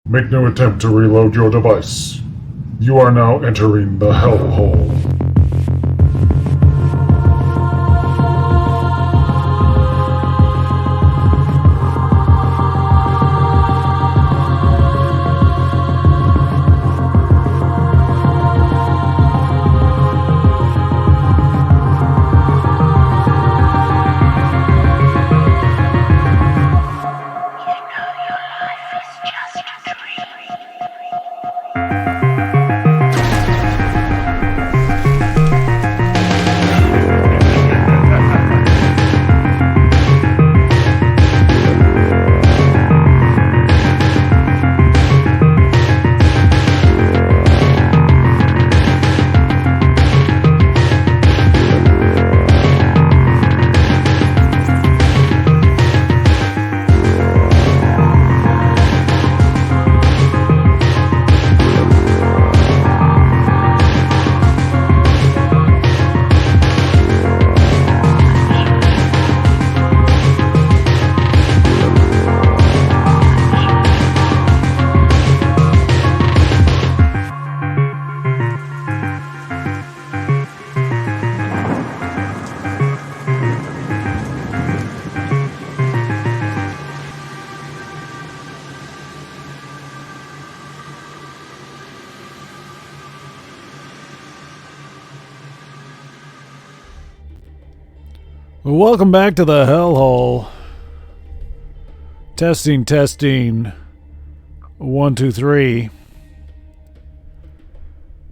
Make no attempt to reload your device. You are now entering the Hellhole. Welcome back to the Hellhole. Testing. 1, 2, 3.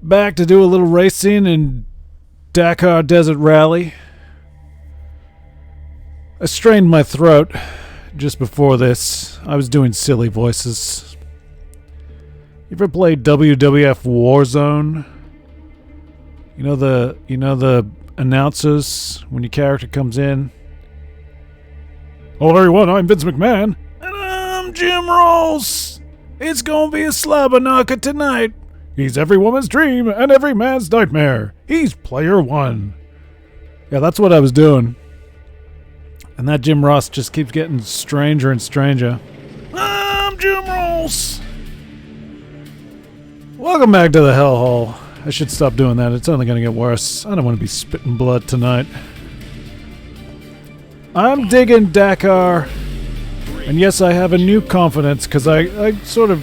Back to do a little racing in Dakar Desert Rally. I strained my throat just before this. I was doing silly voices. You ever played WWF Warzone? You know the announcers when your character comes in. Hello everyone, I'm Vince McMahon. And I'm Jim Ross. It's gonna be a slobber knocker tonight. He's every woman's dream and every man's nightmare. He's player one. Yeah, that's what I was doing. And that Jim Ross just keeps getting stranger and stranger. I'm Jim Ross. Welcome back to the Hellhole. I should stop doing that. It's only going to get worse. I don't want to be spitting blood tonight. I'm digging Dakar. And yes, I have a new confidence because I did a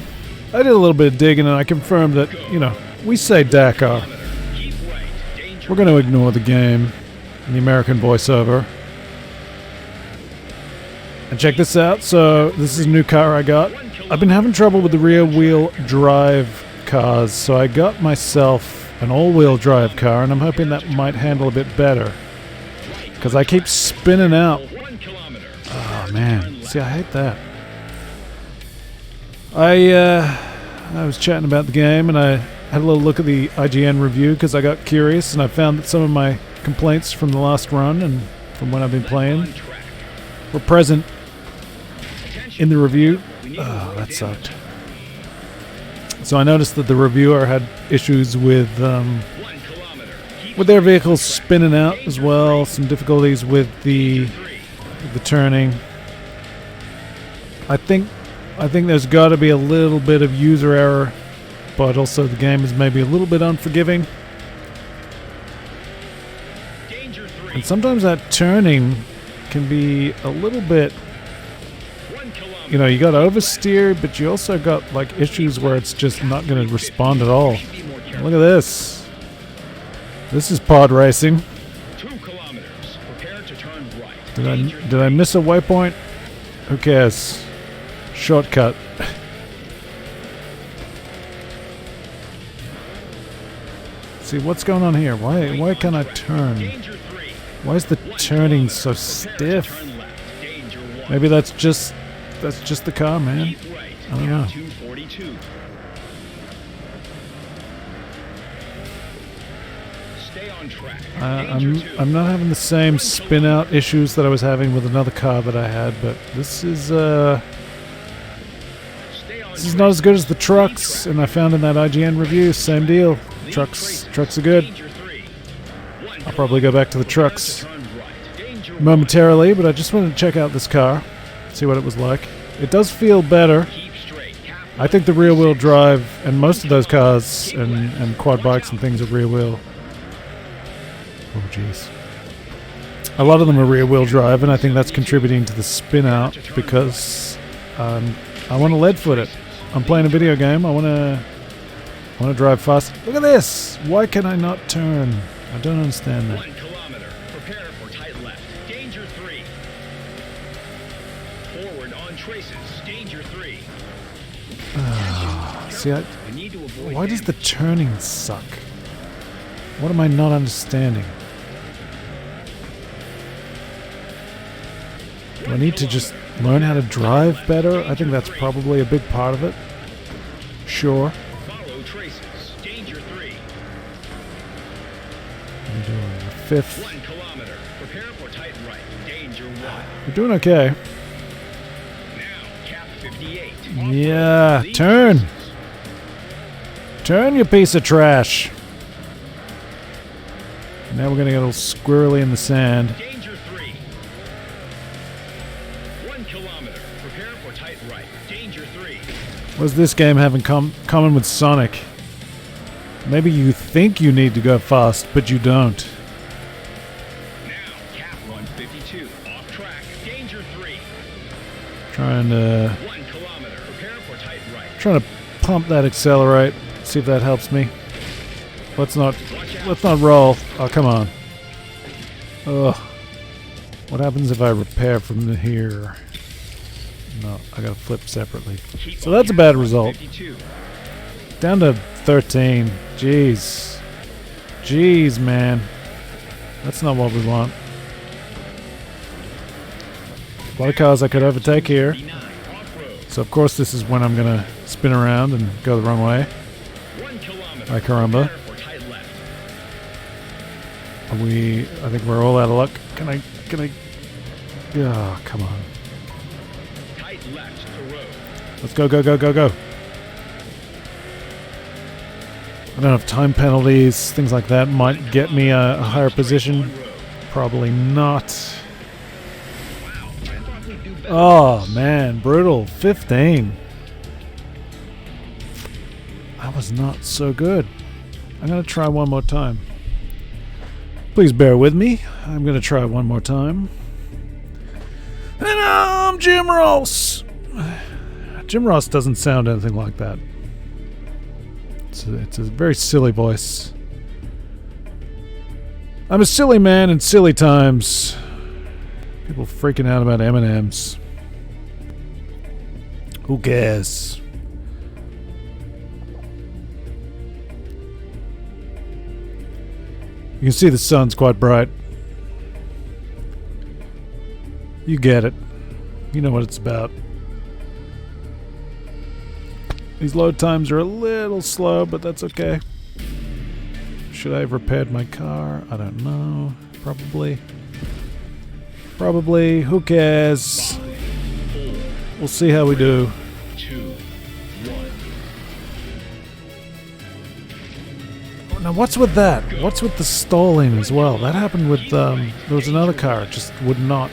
little bit of digging and I confirmed that, we say Dakar. We're going to ignore the game and the American voiceover. And check this out. So this is a new car I got. I've been having trouble with the rear wheel drive cars, so I got myself an all-wheel drive car, and I'm hoping that might handle a bit better because I keep spinning out. Oh man, see, I hate that. I was chatting about the game, and I had a little look at the IGN review because I got curious, and I found that some of my complaints from the last run and from when I've been playing were present in the review. Oh, that sucked. So I noticed that the reviewer had issues with their vehicles spinning out as well, some difficulties with the turning. I think there's got to be a little bit of user error, but also the game is maybe a little bit unforgiving. And sometimes that turning can be a little bit, you got to oversteer, but you also got like issues where it's just not going to respond at all. Look at this. This is pod racing. 2 kilometers. Prepare to turn right. Did I miss a waypoint? Who cares? Shortcut. See, what's going on here? Why can't I turn? Why is the turning so stiff? Maybe that's just the car, man. I don't know. I'm not having the same spin out issues that I was having with another car that I had, but this is not as good as the trucks, and I found in that IGN review, same deal. Trucks are good. I'll probably go back to the trucks momentarily, but I just wanted to check out this car, see what it was like. It does feel better. I think the rear wheel drive, and most of those cars and quad bikes and things are rear wheel. Oh jeez. A lot of them are rear wheel drive, and I think that's contributing to the spin out because I want to lead foot it. I'm playing a video game. I want to drive fast. Look at this. Why can I not turn? I don't understand that. 1 kilometer. Prepare for tight left. Danger 3. Forward on traces. Danger 3. See, We need to avoid why does the turning suck? What am I not understanding? Do I need to just learn how to drive better? I think that's probably a big part of it. Sure. follow traces. Danger 3. I'm doing a fifth. 1 kilometer. Prepare for tight right. Danger 1. We're doing okay. Now, cap 58. Yeah, turn. Turn, you piece of trash. Now we're gonna get a little squirrely in the sand. Danger 3. 1 kilometer. Prepare for tight right. Danger 3. What does this game have in common with Sonic? Maybe you think you need to go fast, but you don't. Now, cap 152. Off track. Danger 3. Trying to 1 kilometer. Prepare for tight right. pump that accelerate. See if that helps me. Let's not roll. Oh, come on. Ugh. What happens if I repair from here? No, I gotta flip separately. So that's a bad result. 52. Down to 13. Jeez. Jeez, man. That's not what we want. A lot of cars I could overtake here. 39. Off-road. So of course this is when I'm gonna spin around and go the wrong way. 1 kilometer. Ay caramba. Prepare for tight left. I think we're all out of luck. Can I? Oh, come on. Tight left to road. Let's go. I don't have time penalties. Things like that might get me a higher position. On road. Probably not. Wow. I thought we'd do better. Oh, man. Brutal. 15. That was not so good. I'm going to try one more time. Please bear with me. I'm going to try one more time. And I'm Jim Ross. Jim Ross doesn't sound anything like that. It's a very silly voice. I'm a silly man in silly times. People freaking out about M&Ms. Who cares? You can see the sun's quite bright. You get it. You know what it's about. These load times are a little slow, but that's okay. Should I have repaired my car? I don't know. Probably. Who cares? We'll see how we do. 2, 1. Now what's with that? What's with the stalling as well? That happened with there was another car. It just would not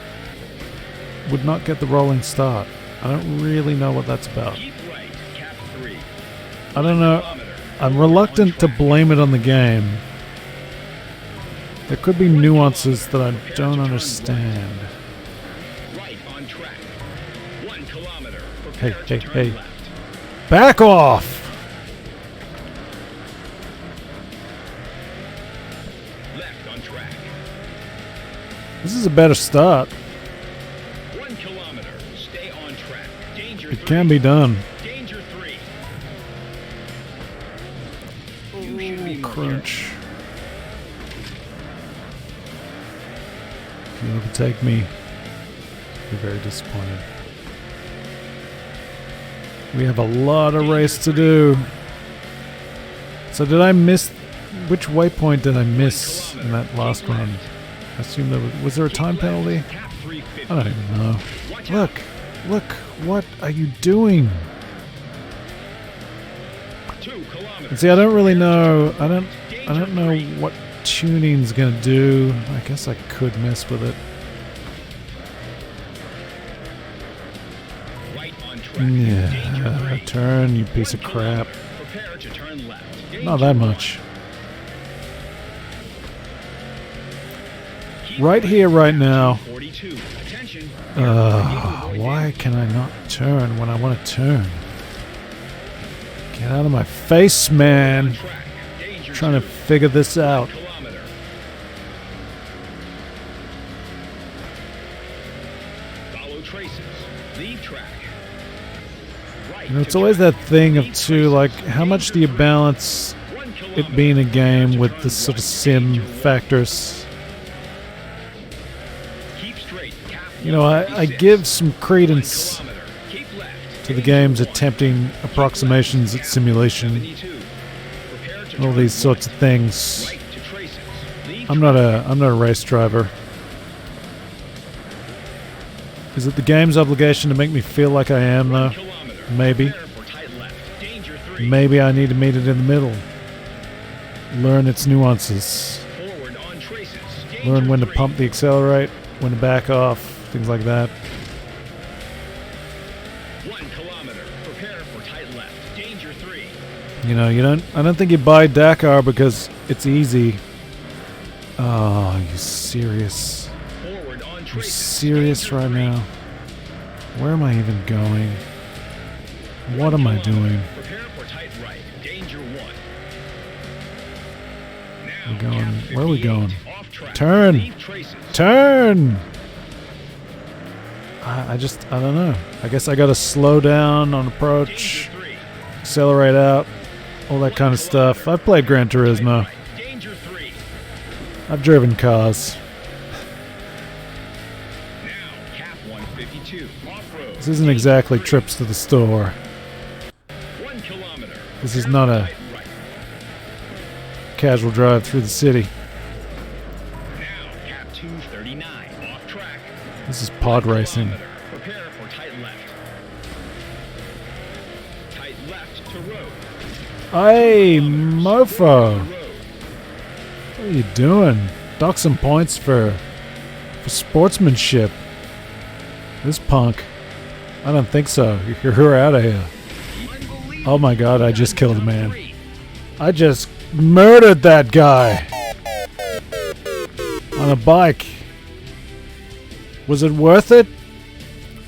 get the rolling start. I don't really know what that's about. Keep right. Cap 3. I don't know. I'm reluctant to blame it on the game. There could be nuances that I don't understand. Right on track. 1 kilometer. Hey, Prepare to turn left. Back off! Left on track. This is a better start. 1 kilometer. Stay on track. Danger It 3. can be done. Danger 3. You should be more Crunch. If you overtake me, you're very disappointed. We have a lot of race to do. So did I miss... Which waypoint did I miss in that last run? I assume there was there a time penalty? Cap 350. I don't even know. Watch out. Look, what are you doing? 2 kilometers. And see, I don't really know. I don't know what tuning's gonna do. I guess I could mess with it. Right on track. Danger Yeah, 3. turn, you piece of 1 crap. kilometer. Prepare to turn left. Not that Danger much. 1. Keep Right here, right now. 42. Attention. Why can I not turn when I want to turn? Get out of my face, man. Track. Danger Trying to 2. figure this out. Kilometer. Follow traces. Leave track. Right You know, it's to always track. that thing of Leave too, like, traces. how much do you balance 1 it kilometer. being a game Prepare with to the sort of turn sim right. Danger 1. factors? Keep straight. Cap You know, I 156. give some 1 credence kilometer. Keep left. to the game's Danger 1. attempting approximations at simulation, 72. Prepare to all turn these sorts of right. things. Right to traces. Leave I'm not a race driver. Is it the game's obligation to make me feel like I am, 1 though? kilometer. Maybe. Prepare for tight left. Danger 3. Maybe I need to meet it in the middle. Learn its nuances. Forward on traces. Learn Danger when to 3. pump the accelerate, when to back off, things like that. 1 kilometer. Prepare for tight left. Danger 3. You know, I don't think you buy Dakar because it's easy. Oh, are you serious? Forward on Are you traces. serious Danger right 3. now? Where am I even going? What am I doing? Prepare for tight right. Danger 1. Now, We're going- cap where are we 58. going? Off track. Turn. Leave traces. Turn! I don't know. I guess I gotta slow down on approach, Danger 3. accelerate out, all that kind of stuff. I've played Gran Turismo. Danger 3. I've driven cars. Now, cap 152. Off-road. This isn't exactly trips to the store. 1 kilometer. This is not a Tight right. casual drive through the city. Now, cap 239. Off track. This is pod racing. Kilometer. Prepare for tight left. Tight left to road. Hey, mofo. Road. What are you doing? Dock some points for sportsmanship. This punk. I don't think so. You're out of here. Oh my god, I just killed a man. I just murdered that guy. On a bike. Was it worth it?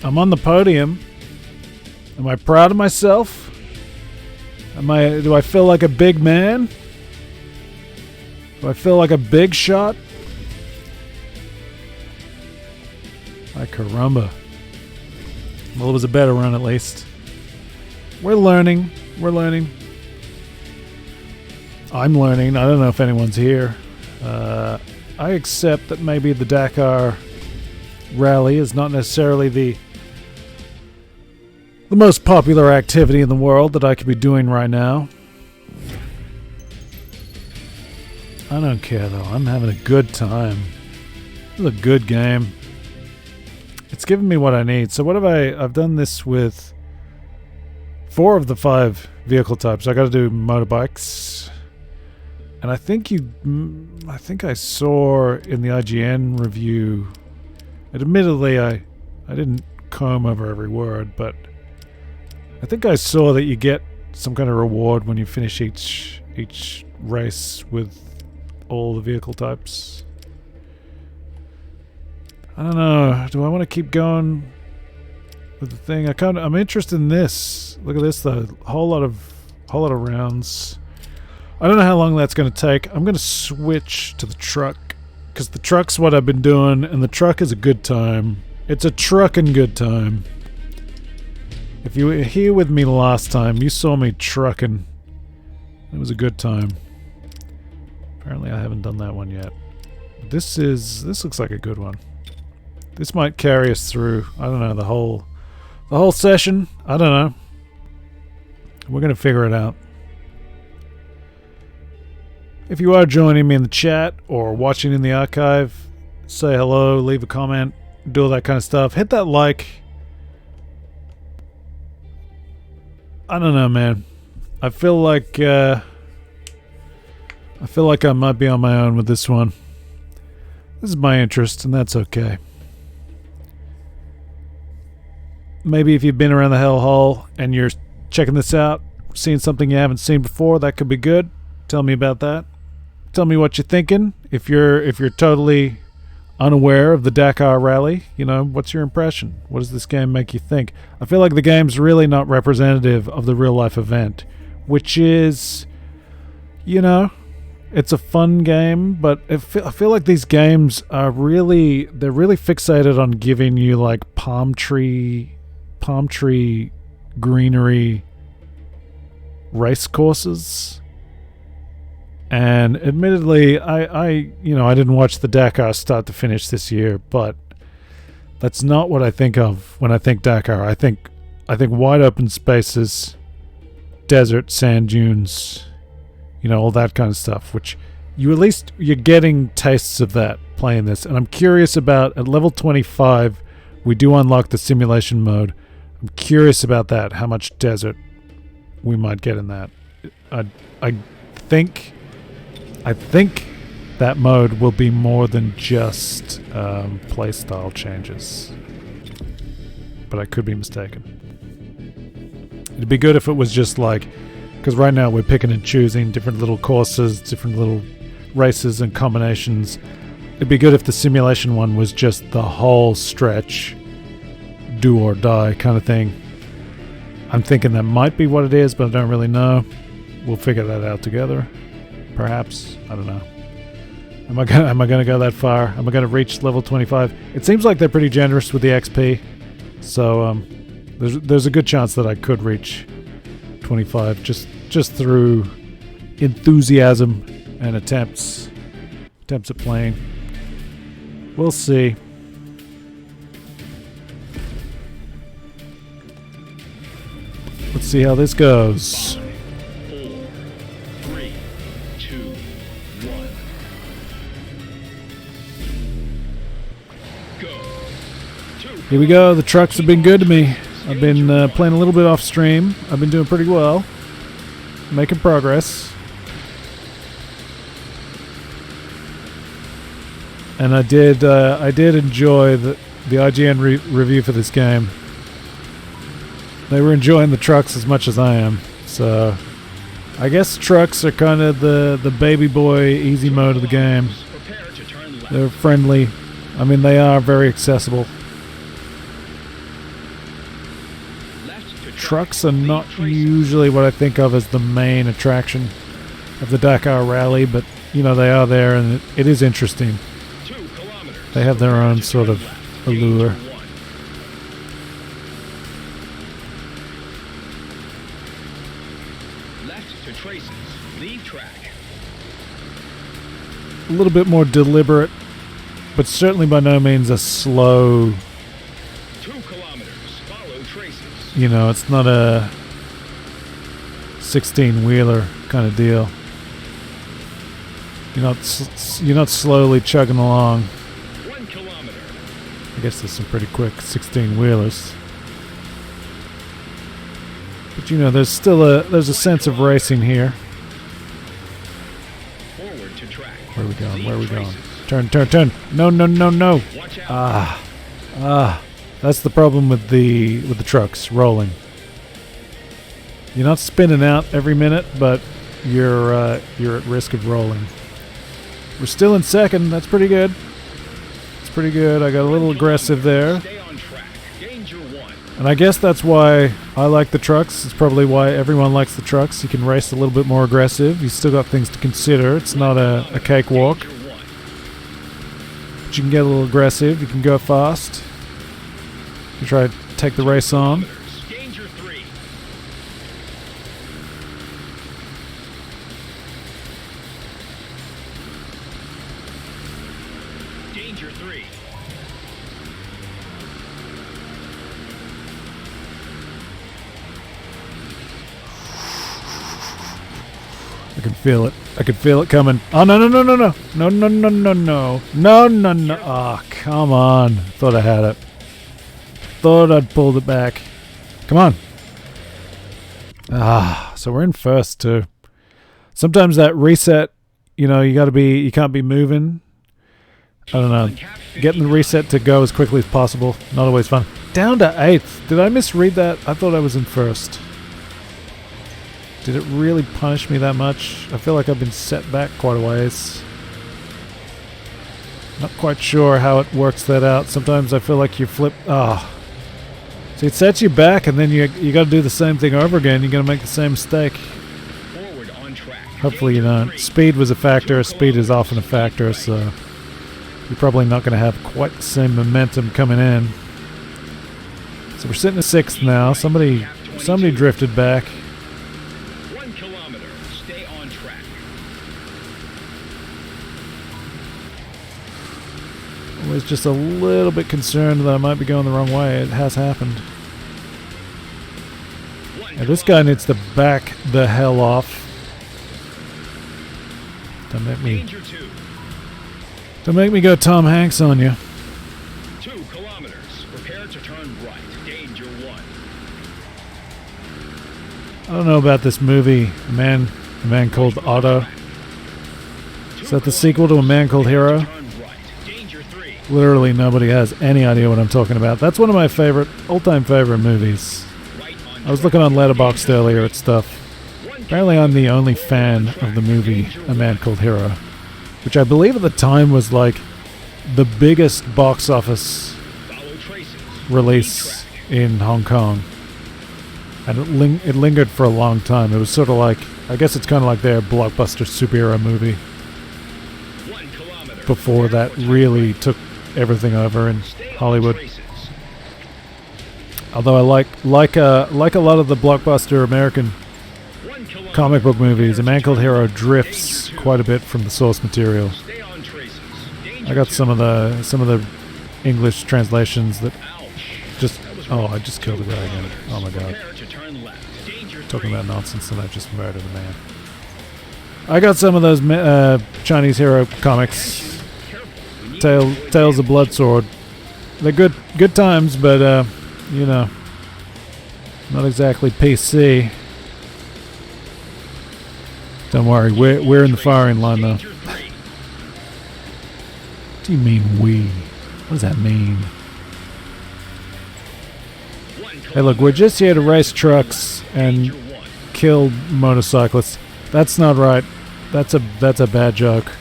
I'm on the podium. Am I proud of myself? Do I feel like a big man? Do I feel like a big shot? Ay caramba. Well, it was a better run at least. We're learning. We're learning. I'm learning. I don't know if anyone's here. I accept that maybe the Dakar Rally is not necessarily the most popular activity in the world that I could be doing right now. I don't care though. I'm having a good time. This is a good game. It's giving me what I need. So what have I've done this with 4 of the 5 vehicle types. I got to do motorbikes. And I think I saw in the IGN review, and admittedly I didn't comb over every word, but I think I saw that you get some kind of reward when you finish each race with all the vehicle types. I don't know. Do I want to keep going with the thing? I'm interested in this. Look at this though. Whole lot of rounds. I don't know how long that's going to take. I'm going to switch to the truck because the truck's what I've been doing, and the truck is a good time. It's a truckin' good time. If you were here with me last time, you saw me trucking. It was a good time. Apparently I haven't done that one yet. This looks like a good one. This might carry us through, I don't know, the whole session. I don't know. We're going to figure it out. If you are joining me in the chat or watching in the archive, say hello, leave a comment, do all that kind of stuff. Hit that like. I don't know, man. I feel like I might be on my own with this one. This is my interest, and that's okay. maybe if you've been around the Hellhole and you're checking this out, seeing something you haven't seen before, that could be good. Tell me about that. Tell me what you're thinking. If you're totally unaware of the Dakar Rally, what's your impression? What does this game make you think? I feel like the game's really not representative of the real life event, which is, it's a fun game, but I feel like these games are really fixated on giving you like palm tree greenery race courses. And admittedly, I didn't watch the Dakar start to finish this year, but that's not what I think of when I think Dakar. I think wide open spaces, desert, sand dunes, all that kind of stuff, which you're getting tastes of that playing this. And I'm curious about, at level 25, we do unlock the simulation mode. I'm curious about that, how much desert we might get in that. I think that mode will be more than just playstyle changes, but I could be mistaken. It'd be good if it was just like, because right now we're picking and choosing different little courses, different little races and combinations. It'd be good if the simulation one was just the whole stretch, do or die kind of thing. I'm thinking that might be what it is, but I don't really know. We'll figure that out together. Perhaps. I don't know. Am I gonna go that far? Am I gonna reach level 25? It seems like they're pretty generous with the XP, so there's a good chance that I could reach 25 just through enthusiasm and attempts at playing. We'll see. Let's see how this goes. 4, 3, 2, 1. Go. Here we go. The trucks have been good to me. I've been playing a little bit off stream. I've been doing pretty well. Making progress. And I did enjoy the IGN review for this game. They were enjoying the trucks as much as I am. So I guess trucks are kind of the baby boy easy mode of the game. Prepare to turn left. They're friendly. I mean, they are very accessible. Left to Trucks are not usually what I think of as the main attraction of the Dakar Rally, but they are there, and it is interesting. 2 kilometers. They have their own sort of allure. Left to traces. Leave track. A little bit more deliberate, but certainly by no means a slow. 2 kilometers. Follow traces. It's not a 16-wheeler kind of deal. You're not slowly chugging along. 1 kilometer. I guess there's some pretty quick 16-wheelers. But there's still there's a sense of racing here. Forward to track. Where are we going? Leave Where are we going? traces. Turn. No. Watch out. That's the problem with the trucks rolling. You're not spinning out every minute, but you're at risk of rolling. We're still in second. That's pretty good. It's pretty good. I got a little aggressive there. Stay on track. Danger 1. And I guess that's why I like the trucks. It's probably why everyone likes the trucks. You can race a little bit more aggressive. You still got things to consider. It's not a cakewalk. Danger 1. But you can get a little aggressive. You can go fast. You try to take the race on. Danger 3. Danger 3. I can feel it. I can feel it coming. Oh, no. No. Oh, come on. Thought I had it. Thought I'd pulled it back. Come on. So we're in first too. Sometimes that reset, you can't be moving. I don't know. Getting the reset to go as quickly as possible, not always fun. Down to 8th. Did I misread that? I thought I was in 1st. Did it really punish me that much? I feel like I've been set back quite a ways. Not quite sure how it works that out. Sometimes I feel like you flip... See, it sets you back, and then you got to do the same thing over again. You're going to make the same mistake. Forward on track. Hopefully you don't. Speed was a factor. Speed is often a factor, so you're probably not going to have quite the same momentum coming in. So we're sitting at 6th now. Somebody drifted back. 1 kilometer. Stay on track. I was just a little bit concerned that I might be going the wrong way. It has happened. Yeah, this guy needs to back the hell off. Don't make me go Tom Hanks on you. 2 kilometers. Prepare to turn right. Danger 1. I don't know about this movie, A Man Called Otto. Is that the sequel to A Man Called Hero? Turn right. Danger 3. Literally nobody has any idea what I'm talking about. That's one of my all-time favorite movies. Right on I was looking on Letterboxd earlier at stuff. Apparently I'm the only fan of the movie A Man Called Hero, which I believe at the time was like the biggest box office Follow traces. release in Hong Kong. And it lingered for a long time. It was sort of like, I guess it's kind of like their blockbuster superhero movie 1 kilometer. before that really took everything over in Hollywood. Although I like a lot of the blockbuster American comic book movies, A Man Called Hero drifts quite a bit from the source material. Stay on traces. I got some of the English translations that just I just killed a guy again. Oh my god. Prepare to turn left. Danger Talking 3. about nonsense and I just murdered a man. I got some of those Chinese hero comics. Tales of Blood Sword. They're good times, but you know, not exactly PC. Don't worry, we're in the firing line though. Danger 3. What do you mean we? What does that mean? 1 Hey look, we're just here to race trucks and Danger 1. kill motorcyclists. That's not right. That's a bad joke.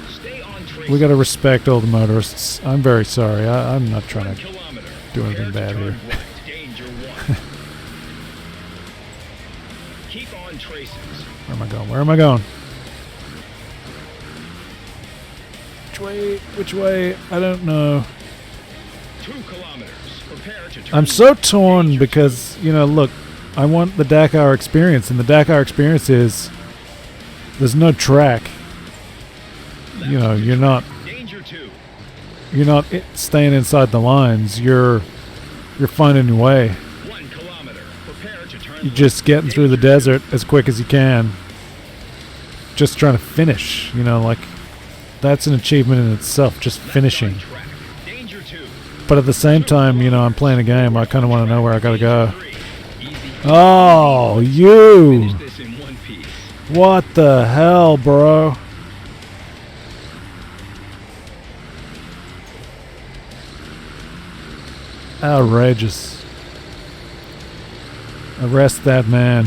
Stay on traces. We gotta respect all the motorists. I'm very sorry. I'm not 1 trying to kilometer. do anything Prepare bad to here. turn right. Danger 1. Keep on traces. Where am I going? Where am I going? Which way? I don't know. 2 kilometers. Prepare to turn I'm so left. torn Danger because, you know, look, I want the Dakar experience, and the Dakar experience is there's no track. You know, you're not Danger 2. staying inside the lines. You're finding your way. 1 kilometer. Prepare to turn You're just getting through the desert as quick as you can. Just trying to finish, you know, like that's an achievement in itself, just finishing. track. Danger 2. But at the same time, you know, I'm playing a game. I kind of want to know where I gotta go. 3. Easy. Oh, you! Finish this in one piece. What the hell, bro? Outrageous. Arrest that man.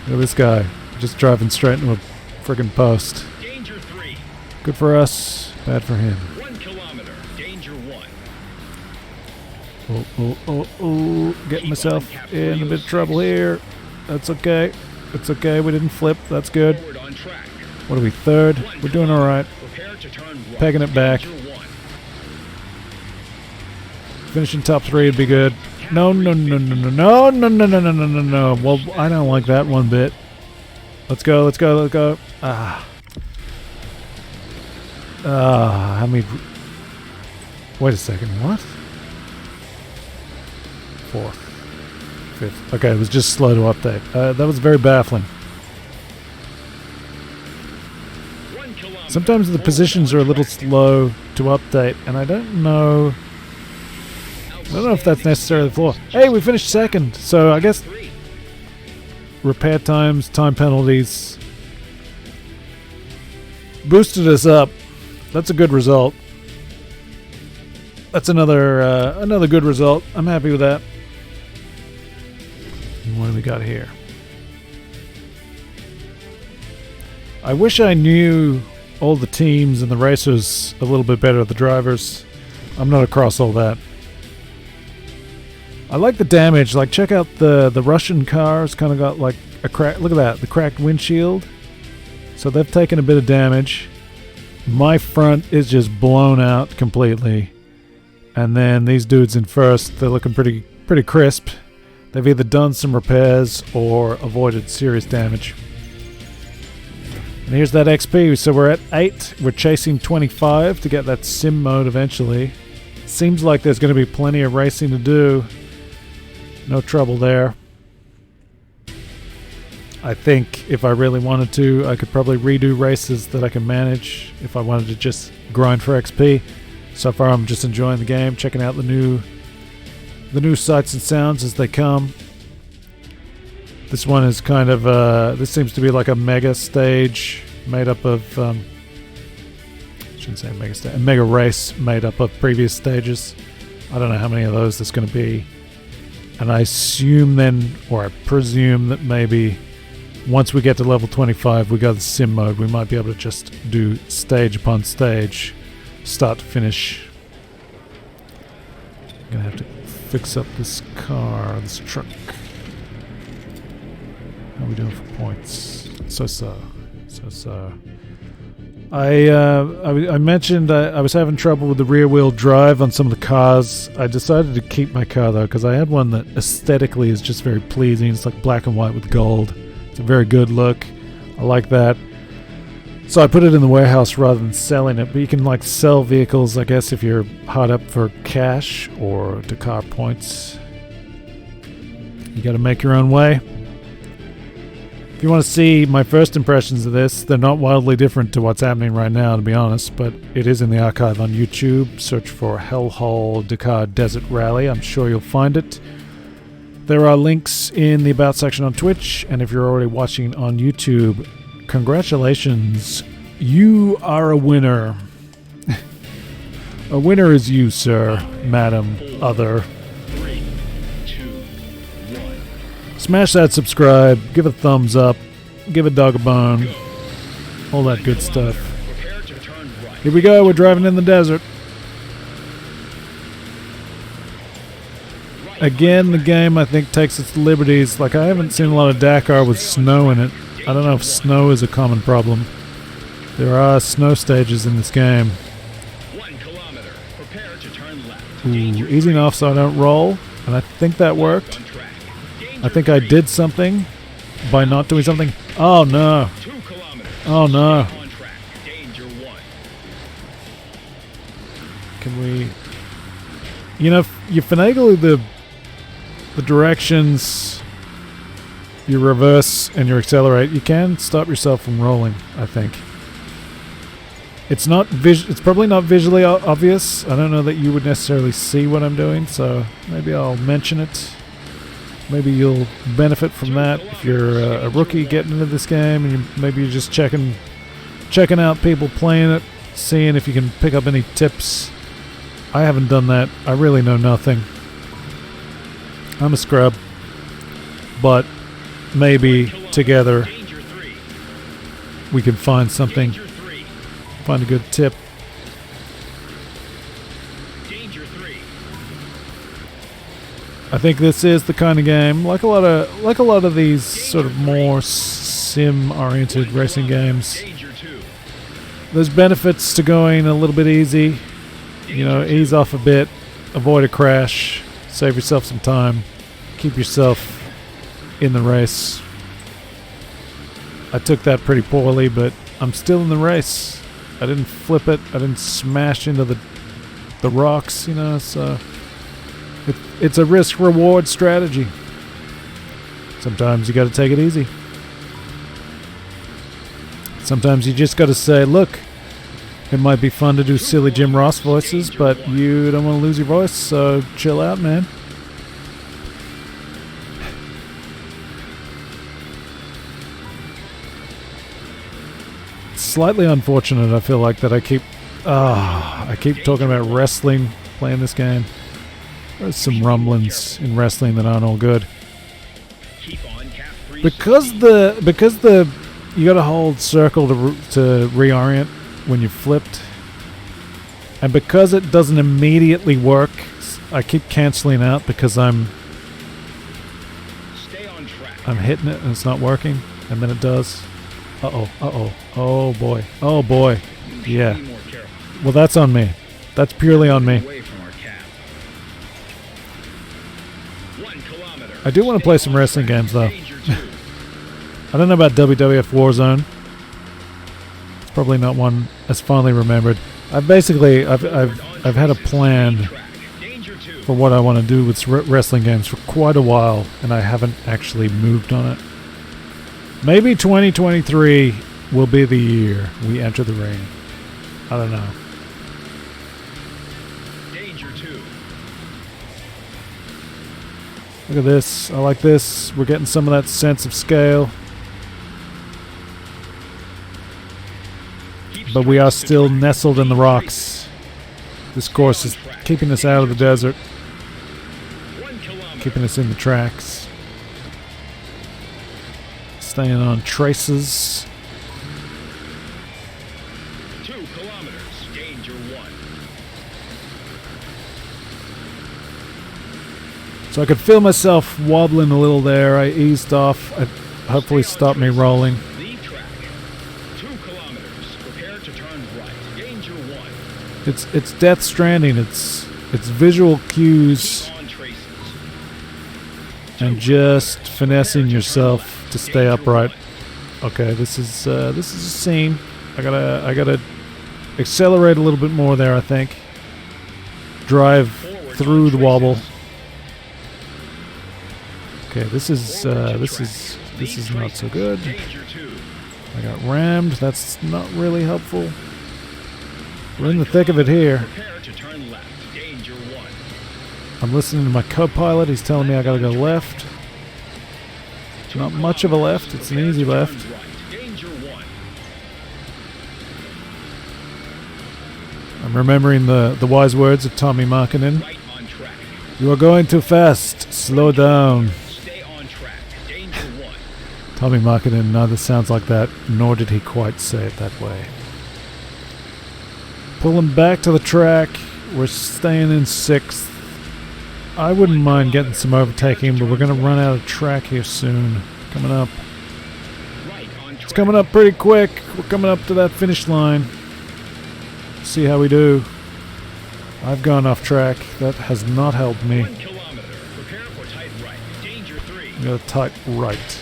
Look at this guy. Just driving straight into a friggin' post. Danger 3. Good for us, bad for him. 1 kilometer. Danger 1. Getting myself in a bit of trouble here. That's okay. It's okay, we didn't flip. That's good. Forward on track. What are we, third? We're doing alright. Prepare to turn right. Pegging it back. Danger 1. Finishing top 3 would be good. No. Well, I don't like that one bit. Let's go. How many... Wait a second, what? 4th. 5th. Okay, it was just slow to update. That was very baffling. 1 kilometer. Sometimes the positions are a little slow to update, and I don't know if that's necessarily the flaw. Hey, we finished 2nd, so I guess 3. repair times, time penalties boosted us up. That's a good result. That's another good result. I'm happy with that. And what do we got here? I wish I knew all the teams and the racers a little bit better, the drivers. I'm not across all that. I like the damage. Like, check out the Russian cars. Kind of got like a crack. Look at that, the cracked windshield. So they've taken a bit of damage. My front is just blown out completely. And then these dudes in first, they're looking pretty crisp. They've either done some repairs or avoided serious damage. And here's that XP. So we're at 8. We're chasing 25 to get that sim mode eventually. Seems like there's going to be plenty of racing to do. No trouble there. I think if I really wanted to, I could probably redo races that I can manage if I wanted to just grind for XP. So far I'm just enjoying the game, checking out the new sights and sounds as they come. This one is kind of this seems to be like a mega stage made up of shouldn't say mega stage, a mega race made up of previous stages. I don't know how many of those there's going to be, and I assume then, or I presume that maybe once we get to level 25 we got the sim mode. We might be able to just do stage upon stage, start to finish. I'm gonna have to fix up this car, this truck. How are we doing for points? So. I mentioned I was having trouble with the rear wheel drive on some of the cars. I decided to keep my car though, because I had one that aesthetically is just very pleasing. It's like black and white with gold. It's a very good look. I like that. So I put it in the warehouse rather than selling it. But you can like sell vehicles, I guess, if you're hard up for cash or Dakar points. You got to make your own way. If you want to see my first impressions of this, they're not wildly different to what's happening right now, to be honest, but it is in the archive on YouTube. Search for Hellhole Dakar Desert Rally. I'm sure you'll find it. There are links in the About section on Twitch, and if you're already watching on YouTube, congratulations. You are a winner. A winner is you, sir, madam, other. Smash that subscribe, give a thumbs up, give a dog a bone, all that good stuff. Here we go, we're driving in the desert. Again, the game, I think, takes its liberties. Like, I haven't seen a lot of Dakar with snow in it. I don't know if snow is a common problem. There are snow stages in this game. 1 kilometer. Prepare to turn left. Ooh, easy enough so I don't roll, and I think that worked. I think I did something by not doing something. Oh no. 2 kilometers. Oh no. On track. Danger 1. Can we... You know, you finagle the directions, you reverse and you accelerate, you can stop yourself from rolling, I think. It's not it's probably not visually obvious. I don't know that you would necessarily see what I'm doing, so maybe I'll mention it. Maybe you'll benefit from that if you're a rookie getting into this game, and maybe you're just checking out people playing it, seeing if you can pick up any tips. I haven't done that. I really know nothing. I'm a scrub, but maybe together we can find something, find a good tip. I think this is the kind of game, like a lot of these sort of more sim-oriented racing games. There's benefits to going a little bit easy. You know, ease off a bit, avoid a crash, save yourself some time, keep yourself in the race. I took that pretty poorly, but I'm still in the race. I didn't flip it. I didn't smash into the rocks, you know, so... It's a risk-reward strategy. Sometimes you got to take it easy. Sometimes you just got to say, look, it might be fun to do silly Jim Ross voices, but you don't want to lose your voice, so chill out, man. It's slightly unfortunate, I feel like, that I keep talking about wrestling playing this game. There's some rumblings in wrestling that aren't all good. Keep on cap 3. Because the you gotta hold circle to reorient when you flipped, and because it doesn't immediately work, I keep canceling out because I'm Stay on track. hitting it and it's not working, and then it does. Oh boy. Yeah. Be more careful. Well, that's on me. That's purely on me. Away from our cap. 1 kilometer. I do want to play some wrestling games though. Danger 2. I don't know about WWF Warzone. It's probably not one as fondly remembered. I've had a plan Danger 2. for what I want to do with wrestling games for quite a while, and I haven't actually moved on it. Maybe 2023 will be the year we enter the ring. I don't know. Danger 2. Look at this. I like this. We're getting some of that sense of scale. But we are still nestled in the rocks. This course is keeping us out of the desert, 1 kilometer. keeping us in the tracks. Staying on traces. 2 kilometers. Danger 1. So I could feel myself wobbling a little there. I eased off. It hopefully stopped me rolling. Leave track. 2 kilometers. Prepare to turn right. Danger 1. It's Death Stranding. It's visual cues Keep on traces. and just finessing yourself to stay upright. Okay, this is a scene. I gotta accelerate a little bit more there. I think. Drive through the wobble. Okay, this is not so good. Danger 2. I got rammed. That's not really helpful. We're in the thick of it here. Prepare to turn left. Danger 1. I'm listening to my co-pilot. He's telling me I gotta go left. Not much of a left. It's an easy left. Turn right. Danger 1. I'm remembering the wise words of Tommy Markkinen. Right on track. You are going too fast. Slow down. Stay on track. Danger 1. Tommy Markkinen neither sounds like that, nor did he quite say it that way. Pulling back to the track. We're staying in 6th. I wouldn't mind getting some overtaking, but we're going to run out of track here soon. Coming up. Right on track. It's coming up pretty quick. We're coming up to that finish line. See how we do. I've gone off track. That has not helped me. 1 kilometer. Prepare for tight right. Danger 3. We got a tight right.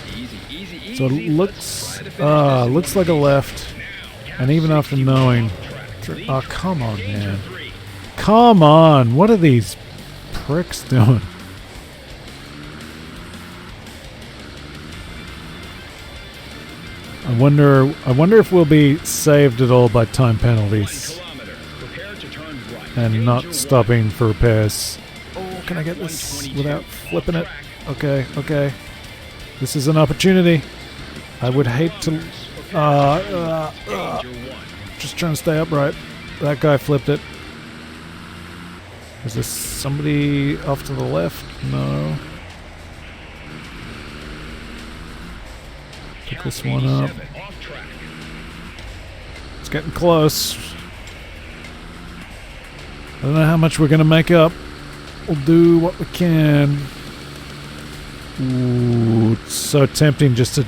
Easy. So it looks like a left. And even after knowing... Oh, come on, man. Come on. What are these pricks doing? I wonder if we'll be saved at all by time penalties and not stopping for repairs. Oh, can I get this without flipping it? Okay. This is an opportunity. I would hate to... just trying to stay upright. That guy flipped it. Is this somebody off to the left? No. Pick this one up. It's getting close. I don't know how much we're going to make up. We'll do what we can. Ooh, it's so tempting just to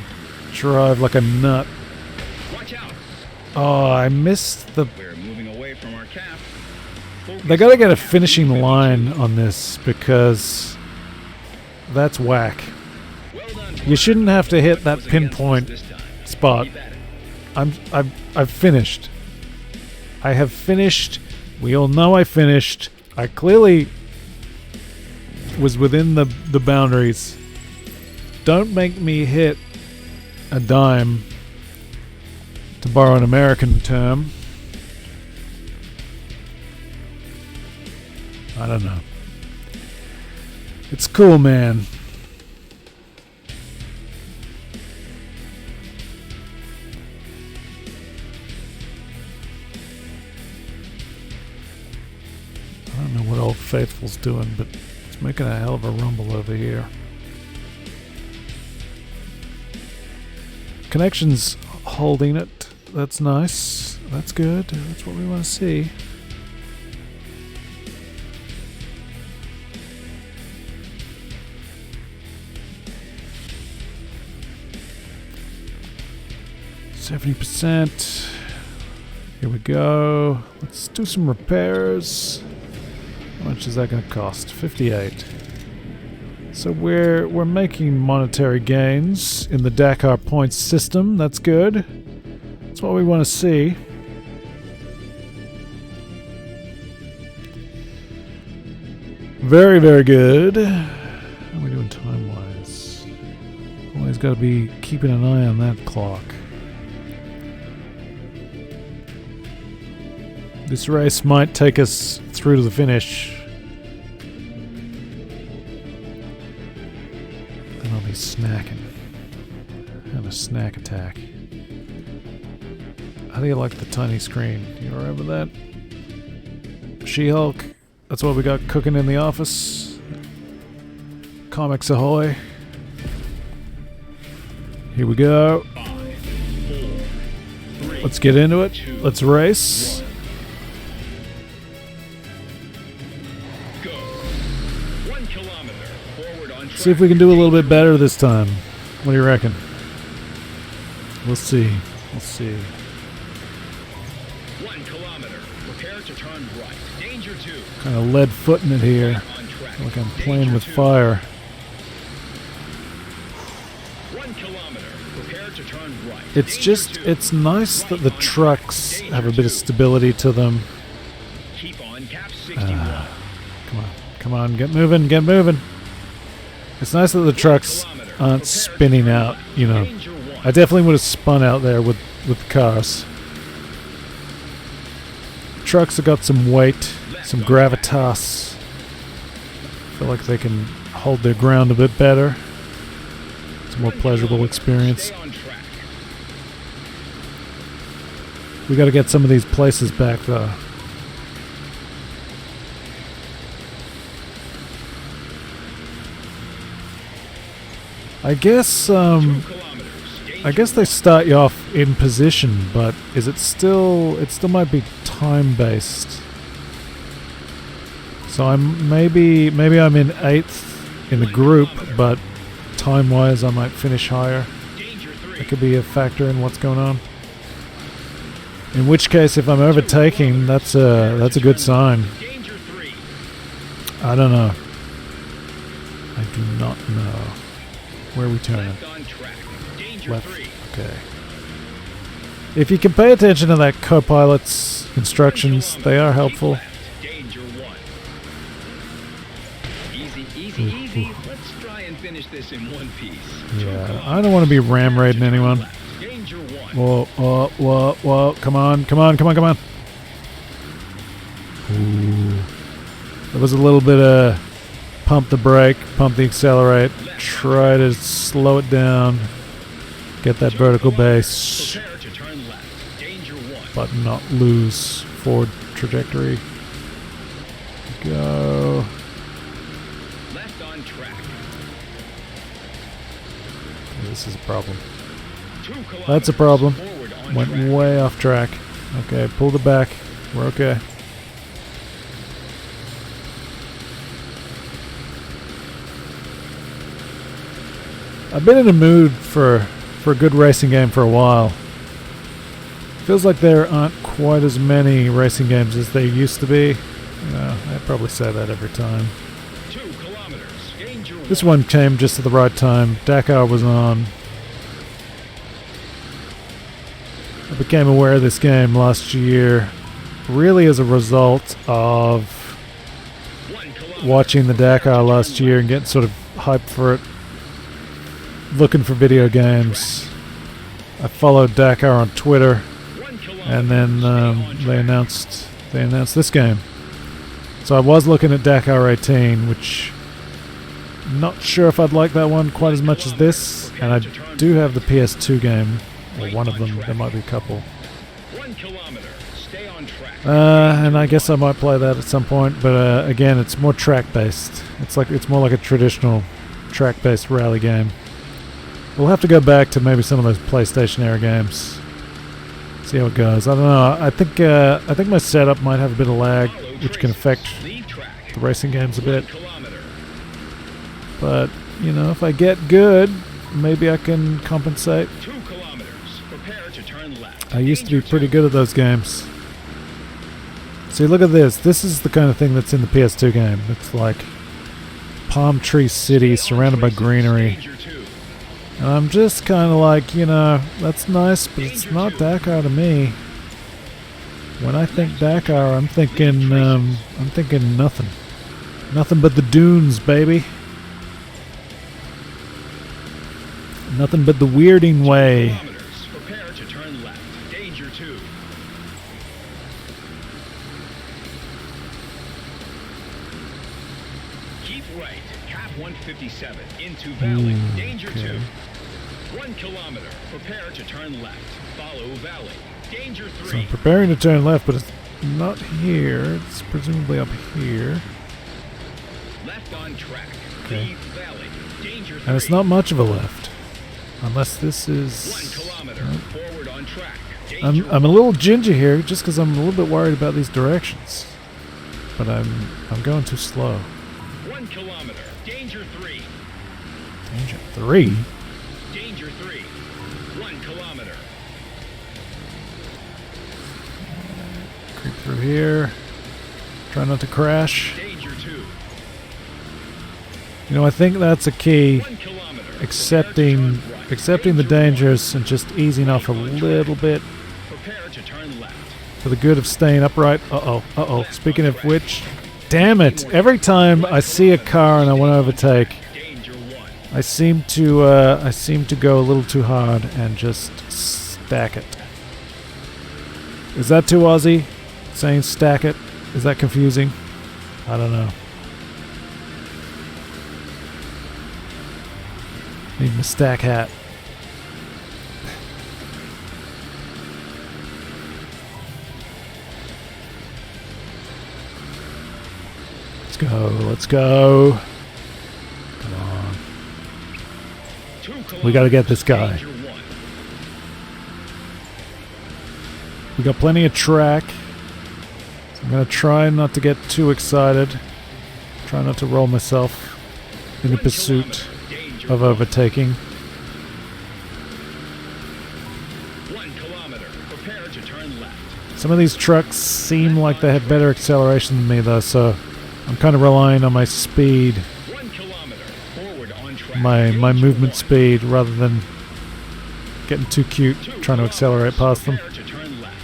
drive like a nut. Watch out. Oh, I missed the... We're moving away from our cap. They gotta get a finishing line on this because that's whack. Well done. You shouldn't have to hit that pinpoint spot. I've finished. I have finished. We all know I finished. I clearly was within the boundaries. Don't make me hit a dime, to borrow an American term. I don't know. It's cool, man. I don't know what faithful's doing, but it's making a hell of a rumble over here. Connection's holding it. That's nice. That's good. That's what we want to see. %. Here we go. Let's do some repairs. How much is that going to cost? 58. So we're making monetary gains in the Dakar points system. That's good. That's what we want to see. Very, very good. How are we doing time-wise? Always got to be keeping an eye on that clock. This race might take us through to the finish. Then I'll be snacking. Have a snack attack. How do you like the tiny screen? You alright with that? She-Hulk. That's what we got cooking in the office. Comics ahoy. Here we go. 5, 4, 3, Let's get into it. 2, Let's race. 1. Go. 1 kilometer. Forward on track. See if we can do a little bit better this time. What do you reckon? We'll see. We'll see. 1 kilometer. Prepare to turn right. Danger 2. Kind of lead footing it here. On track. Like I'm playing Danger with 2. fire. 1 kilometer. Prepare to turn right. It's Danger just, 2. it's nice that the Right on trucks track. have a Danger bit of 2. stability to them. Keep on cap 61. Come on, get moving, get moving. It's nice that the trucks aren't spinning out, you know. Danger 1. I definitely would have spun out there with cars. Trucks have got some weight, some gravitas. Feel like they can hold their ground a bit better. It's a more pleasurable experience. Stay on track. We got to get some of these places back though. I guess 2 kilometers. I guess they start you off in position, but is it still? It still might be time based. So maybe I'm in 8th in the group, but time wise I might finish higher. Danger 3. That could be a factor in what's going on. In which case, if I'm overtaking, that's a good sign. Danger 3. I don't know. I do not know. Where are we turning? Left on track. Danger Left. 3. Okay. If you can pay attention to that co-pilot's instructions, they are helpful. Left. Danger 1. Easy. Let's try and finish this in one piece. Yeah, I don't want to be ram raiding anyone. Danger 1. Whoa. Come on. Ooh. There was a little bit of pump the brake, pump the accelerate, try to slow it down, get that vertical base, Prepare to turn left. Danger 1. but not lose forward trajectory. Go. Left on track. This is a problem. 2 kilometers. That's a problem. Forward on Went track. way off track. Okay, pulled it back. We're okay. I've been in a mood for a good racing game for a while. Feels like there aren't quite as many racing games as there used to be. I probably say that every time. 2 kilometers. Danger 1. This one came just at the right time. Dakar was on. I became aware of this game last year, really as a result of 1 kilometer. watching the Dakar last year and getting sort of hyped for it, looking for video games. I followed Dakar on Twitter, 1 kilometer. and then Stay on they track. announced this game. So I was looking at Dakar 18, which I'm not sure if I'd like that one quite as much as this, and I do have the PS2 game, or one of them. There might be a couple. 1 kilometer. Stay on track. And I guess I might play that at some point, but again, it's more track-based. It's more like a traditional track-based rally game. We'll have to go back to maybe some of those PlayStation era games. See how it goes. I don't know. I think my setup might have a bit of lag, which can affect the racing games a bit. But you know, if I get good, maybe I can compensate. 2 kilometers. Prepare to turn left. I used to be pretty good at those games. See, look at this. This is the kind of thing that's in the PS2 game. It's like palm tree city surrounded by greenery. And I'm just kind of like, you know, that's nice, but it's not Dakar to me. When I think Dakar, I'm thinking nothing. Nothing but the dunes, baby. Nothing but the weirding way. Prepare to turn left. Danger 2. Keep right. Cap 157 into valley. Danger 2. 1 kilometer. Prepare to turn left. Follow valley. Danger 3. So I'm preparing to turn left, but it's not here. It's presumably up here. Left on track. Okay. Leave valley. Danger 3. And it's not much of a left. Unless this is... 1 kilometer. Forward on track. I'm a little ginger here, just because I'm a little bit worried about these directions. But I'm going too slow. 1 kilometer. Danger 3. Danger 3? Danger 3. 1 kilometer. Creep through here. Try not to crash. Danger 2. You know, I think that's a key. 1 kilometer. Accepting the dangers and just easing off a little bit Prepare to turn left. for the good of staying upright. Uh-oh. Speaking of which, damn it! Every time I see a car and I want to overtake, Danger 1. I seem to go a little too hard and just stack it. Is that too Aussie? Saying stack it? Is that confusing? I don't know. Need my stack hat. Let's go. Come on. 2 We gotta get this guy. Danger 1. We got plenty of track. So I'm gonna try not to get too excited. Try not to roll myself in the pursuit of overtaking. 1 kilometer. Prepare to turn left. Some of these trucks seem like they have better acceleration than me though, so I'm kind of relying on my speed, 1 kilometer. Forward on track. my movement speed, rather than getting too cute trying to accelerate past them. Prepare to turn left.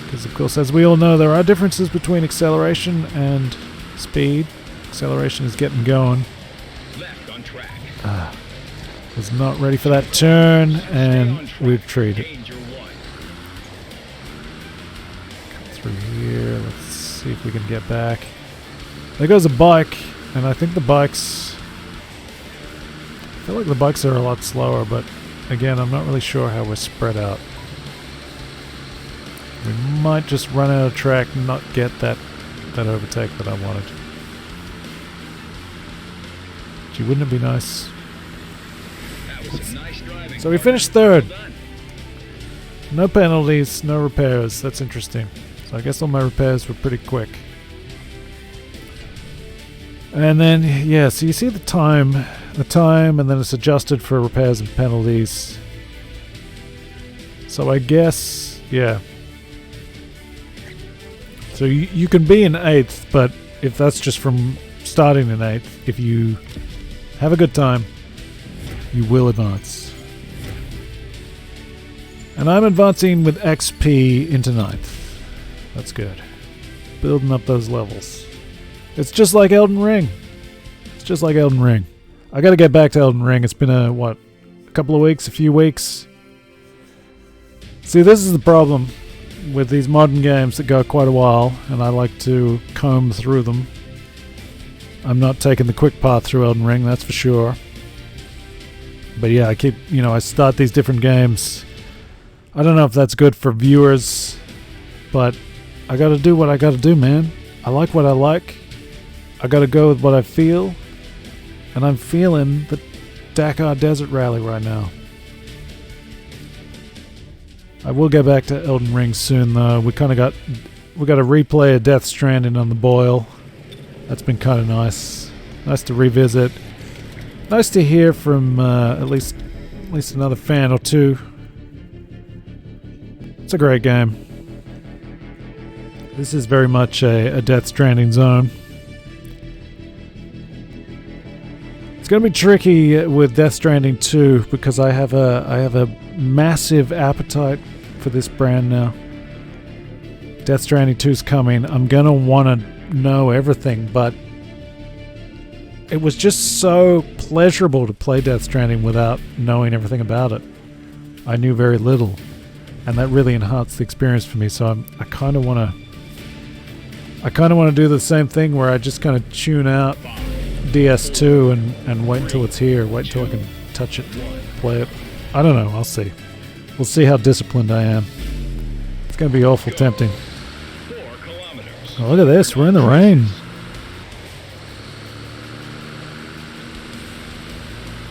Because of course, as we all know, there are differences between acceleration and speed. Acceleration is getting going. Left on track. Was not ready for that turn, and we've treated. Danger 1. Through here, let's see if we can get back. There goes a bike, and I think the bikes... I feel like the bikes are a lot slower, but again, I'm not really sure how we're spread out. We might just run out of track and not get that overtake that I wanted. Gee, wouldn't it be nice? That was some nice driving. So we finished third. Well done. No penalties, no repairs. That's interesting. So I guess all my repairs were pretty quick. And then, yeah, so you see the time, and then it's adjusted for repairs and penalties. So I guess, yeah. So you can be in 8th, but if that's just from starting in 8th, if you have a good time, you will advance. And I'm advancing with XP into 9th. That's good. Building up those levels. It's just like Elden Ring. It's just like Elden Ring. I gotta get back to Elden Ring. It's been a couple of weeks, a few weeks. See, this is the problem with these modern games that go quite a while, and I like to comb through them. I'm not taking the quick path through Elden Ring, that's for sure. But yeah, I start these different games. I don't know if that's good for viewers, but I gotta do what I gotta do, man. I like what I like. I gotta go with what I feel. And I'm feeling the Dakar Desert Rally right now. I will get back to Elden Ring soon, though. We got a replay of Death Stranding on the boil. That's been kind of nice. Nice to revisit. Nice to hear from at least another fan or two. It's a great game. This is very much a Death Stranding zone. It's going to be tricky with Death Stranding 2 because I have a massive appetite for this brand now. Death Stranding 2 is coming. I'm going to want to know everything, but it was just so pleasurable to play Death Stranding without knowing everything about it. I knew very little, and that really enhanced the experience for me. So I kind of want to do the same thing where I just kind of tune out DS2 and wait until it's here. Wait until I can touch it, play it. I don't know. I'll see. We'll see how disciplined I am. It's going to be awful tempting. 4 kilometers. Oh, look at this. We're in the rain.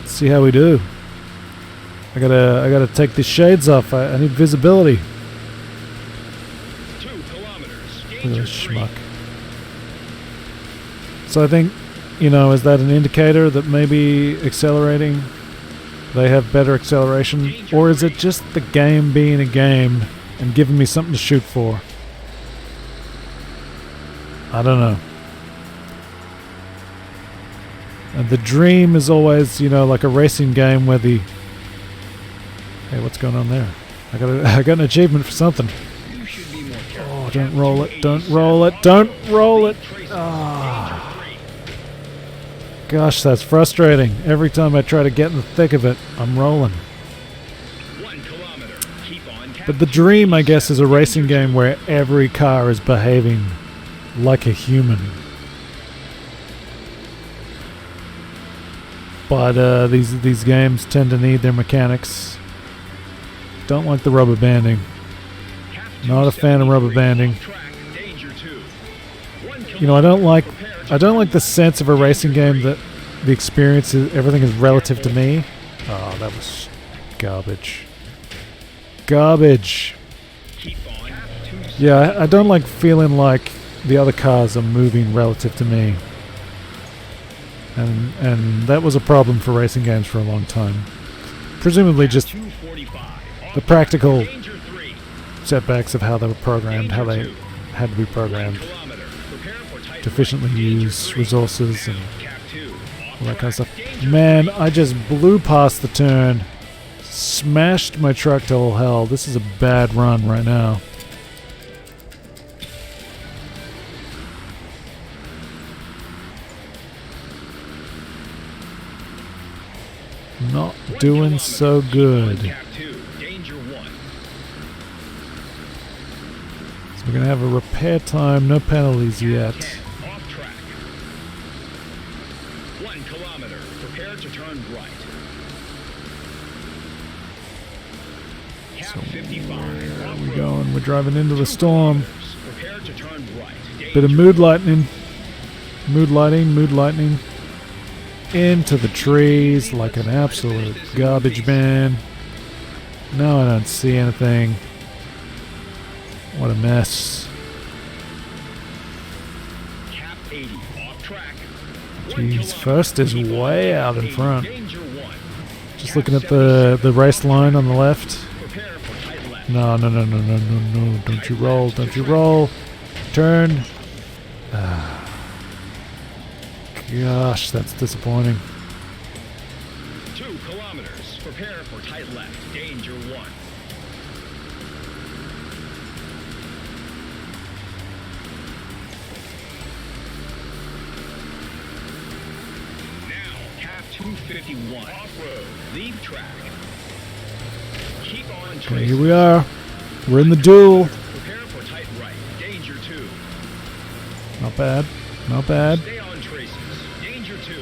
Let's see how we do. I gotta take the shades off. I need visibility. 2 kilometers. Look at Danger this 3. schmuck. So I think, is that an indicator that maybe accelerating, they have better acceleration? Or is it just the game being a game and giving me something to shoot for? I don't know. And the dream is always, like a racing game where the... Hey, what's going on there? I got an achievement for something. You should be more careful. Oh, don't roll it, don't roll it, don't roll it! Ah. Gosh, that's frustrating. Every time I try to get in the thick of it, I'm rolling. 1 kilometer. Keep on. But the dream, I guess, is a racing game where every car is behaving like a human. But these games tend to need their mechanics. Don't like the rubber banding. Not a fan of rubber banding. I don't like the sense of a racing game that the experience is, everything is relative to me. Oh, that was garbage. Garbage. Yeah, I don't like feeling like the other cars are moving relative to me. And that was a problem for racing games for a long time. Presumably just the practical setbacks of how they were programmed, how they had to be programmed to efficiently use resources and all that kind of stuff. Man, I just blew past the turn, smashed my truck to all hell. This is a bad run right now. Not doing so good. So we're going to have a repair time, no penalties yet. Off track. 1 kilometer. Prepare to turn right. So 55. where are we going? We're driving into the storm. Prepare to turn right. Bit of mood lightning. Mood lightning. Into the trees like an absolute garbage man. Now I don't see anything. What a mess. Cap 80. Off track. Jeez, first is way out in front. Just looking at the race line on the left. No. Don't you roll. Turn. Gosh, that's disappointing. 2 kilometers. Prepare for tight left. Danger 1. Now, cap 251. Off-road. Leave track. Keep on tracing. Okay, here we are. We're in the duel. Prepare for tight right. Danger 2. Not bad. Stay on traces. Danger 2.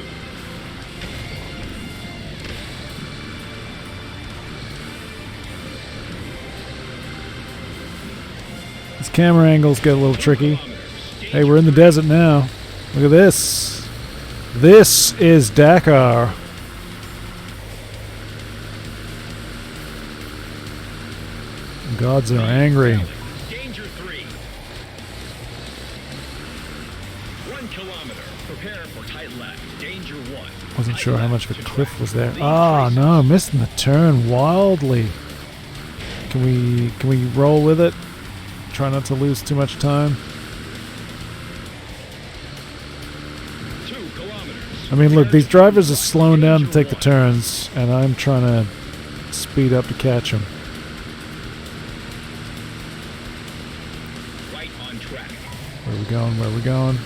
These camera angles get a little tricky. Hey, we're in the desert now. Look at this. This is Dakar. Gods are angry. Danger 3. 1 kilometer. Prepare for tight left. Danger 1. Wasn't sure how much of a cliff was there. Ah, no, missing the turn wildly. Can we roll with it? Try not to lose too much time. 2 kilometers. I mean, look, these drivers are slowing down to take the turns, and I'm trying to speed up to catch them. Right on track. Where are we going? Where are we going?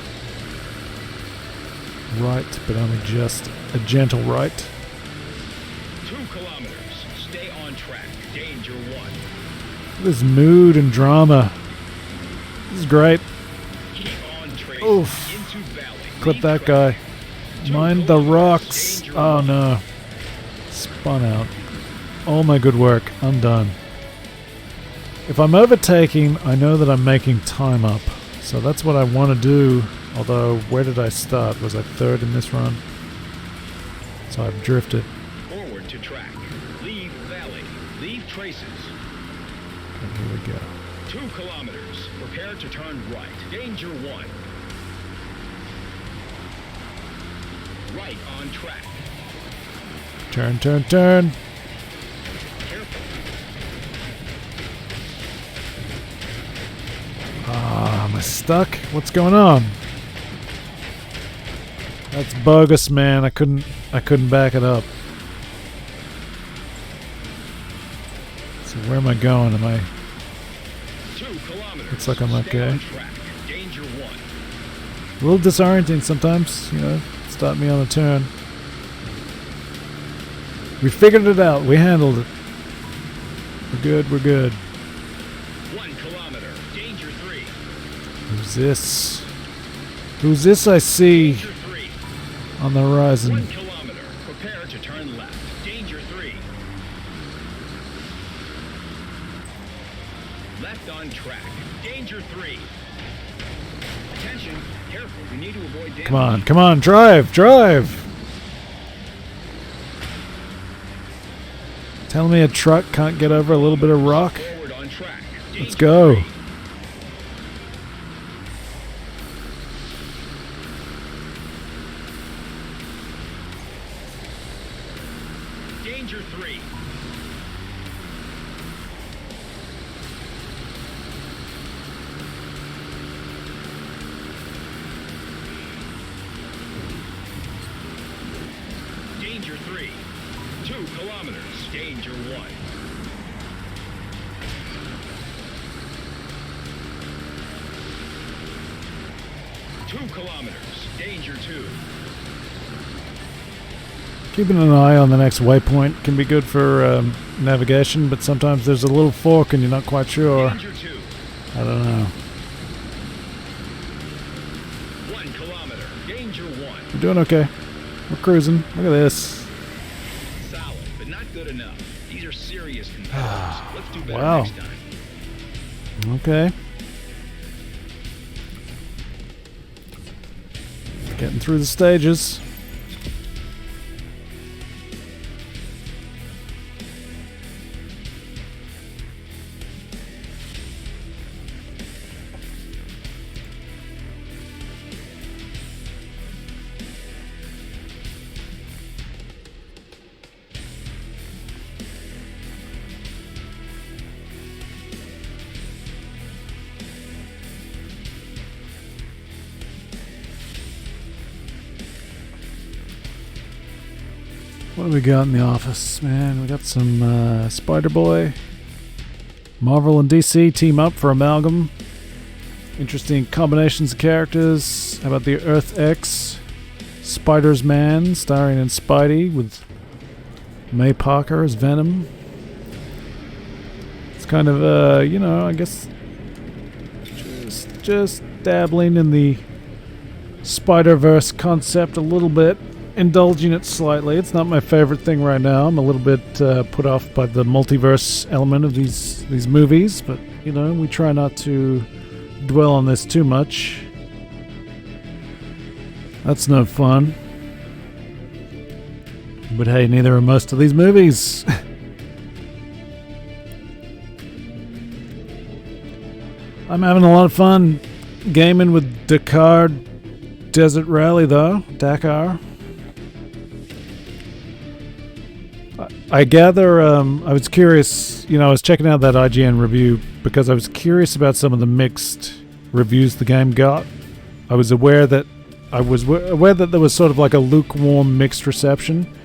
Right, but only just a gentle right. 2 kilometers. Stay on track. Danger 1. This mood and drama. This is great. Keep on tracing. Oof. Into valley. Clip Leave that track. guy. Mind the rocks. Oh no. Spun out. All my good work. I'm done. If I'm overtaking, I know that I'm making time up. So that's what I want to do. Although, where did I start? Was I third in this run? So I've drifted. Forward to track. Leave valley. Leave traces. And here we go. 2 kilometers. Prepare to turn right. Danger 1. Right on track. Turn, turn, turn. Careful. Ah, am I stuck? What's going on? That's bogus, man. I couldn't back it up. So where am I going? Am I? 2 kilometers. Looks like I'm Stay okay. on track. Danger 1. A little disorienting sometimes, you know. Start me on a turn. We figured it out. We handled it. We're good. We're good. 1 kilometer. Danger 3. Who's this? Who's this I see Danger 3. on the horizon? 1 kilometer. Prepare to turn left. Danger 3. Left on track. Danger 3. Attention. Careful. We need to avoid damage. Come on, come on, drive, drive! Tell me a truck can't get over a little bit of rock? Forward on track. Let's Danger go. 3. Danger 3. Danger 3. 2 kilometers. Danger 1. Two kilometers. Danger 2. Keeping an eye on the next waypoint can be good for navigation, but sometimes there's a little fork and you're not quite sure. Danger 2. I don't know. 1 kilometer. Danger 1. We're doing okay. We're cruising. Look at this. Solid, but not good enough. These are serious competitors. Let's do better Wow. next time. Okay. Getting through the stages. What do we got in the office, man? We got some Spider-Boy. Marvel and DC team up for Amalgam. Interesting combinations of characters. How about the Earth X? Spider's Man, starring in Spidey with May Parker as Venom. It's kind of, I guess just dabbling in the Spider-Verse concept a little bit. Indulging it slightly. It's not my favorite thing right now. I'm a little bit put off by the multiverse element of these movies, but You know, we try not to dwell on this too much. That's no fun. But hey, neither are most of these movies. I'm having a lot of fun gaming with Dakar Desert Rally, though. Dakar. I gather, I was curious, you know, I was checking out that IGN review because I was curious about some of the mixed reviews the game got. I was aware that there was sort of like a lukewarm mixed reception.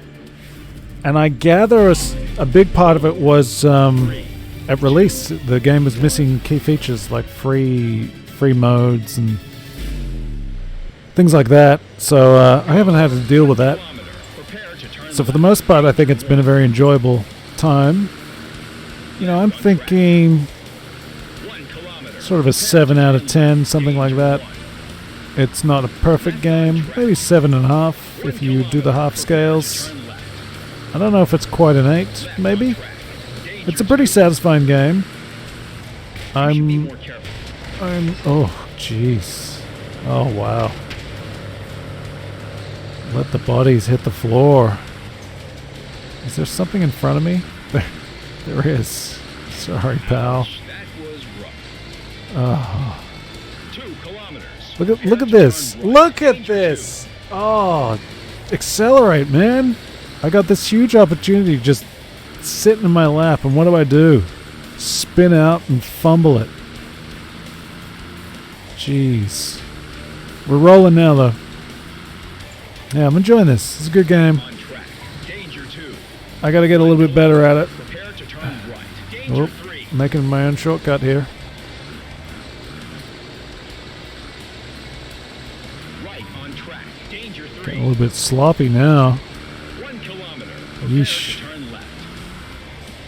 And I gather a big part of it was at release, the game was missing key features like free modes and things like that. So I haven't had to deal with that. So for the most part, I think it's been a very enjoyable time. You know, I'm thinking sort of a 7 out of 10, something like that. It's not a perfect game, maybe 7.5 if you do the half scales. I don't know if it's quite an 8, maybe. It's a pretty satisfying game. Oh, jeez. Oh, wow. Let the bodies hit the floor. Is there something in front of me? There is. Sorry, pal. Oh. Look at this. Look at this. Oh, accelerate, man. I got this huge opportunity just sitting in my lap, and what do? Spin out and fumble it. Jeez. We're rolling now, though. Yeah, I'm enjoying this. It's a good game. I gotta get a little bit better at it. Oh, making my own shortcut here. Getting a little bit sloppy now. Yeesh.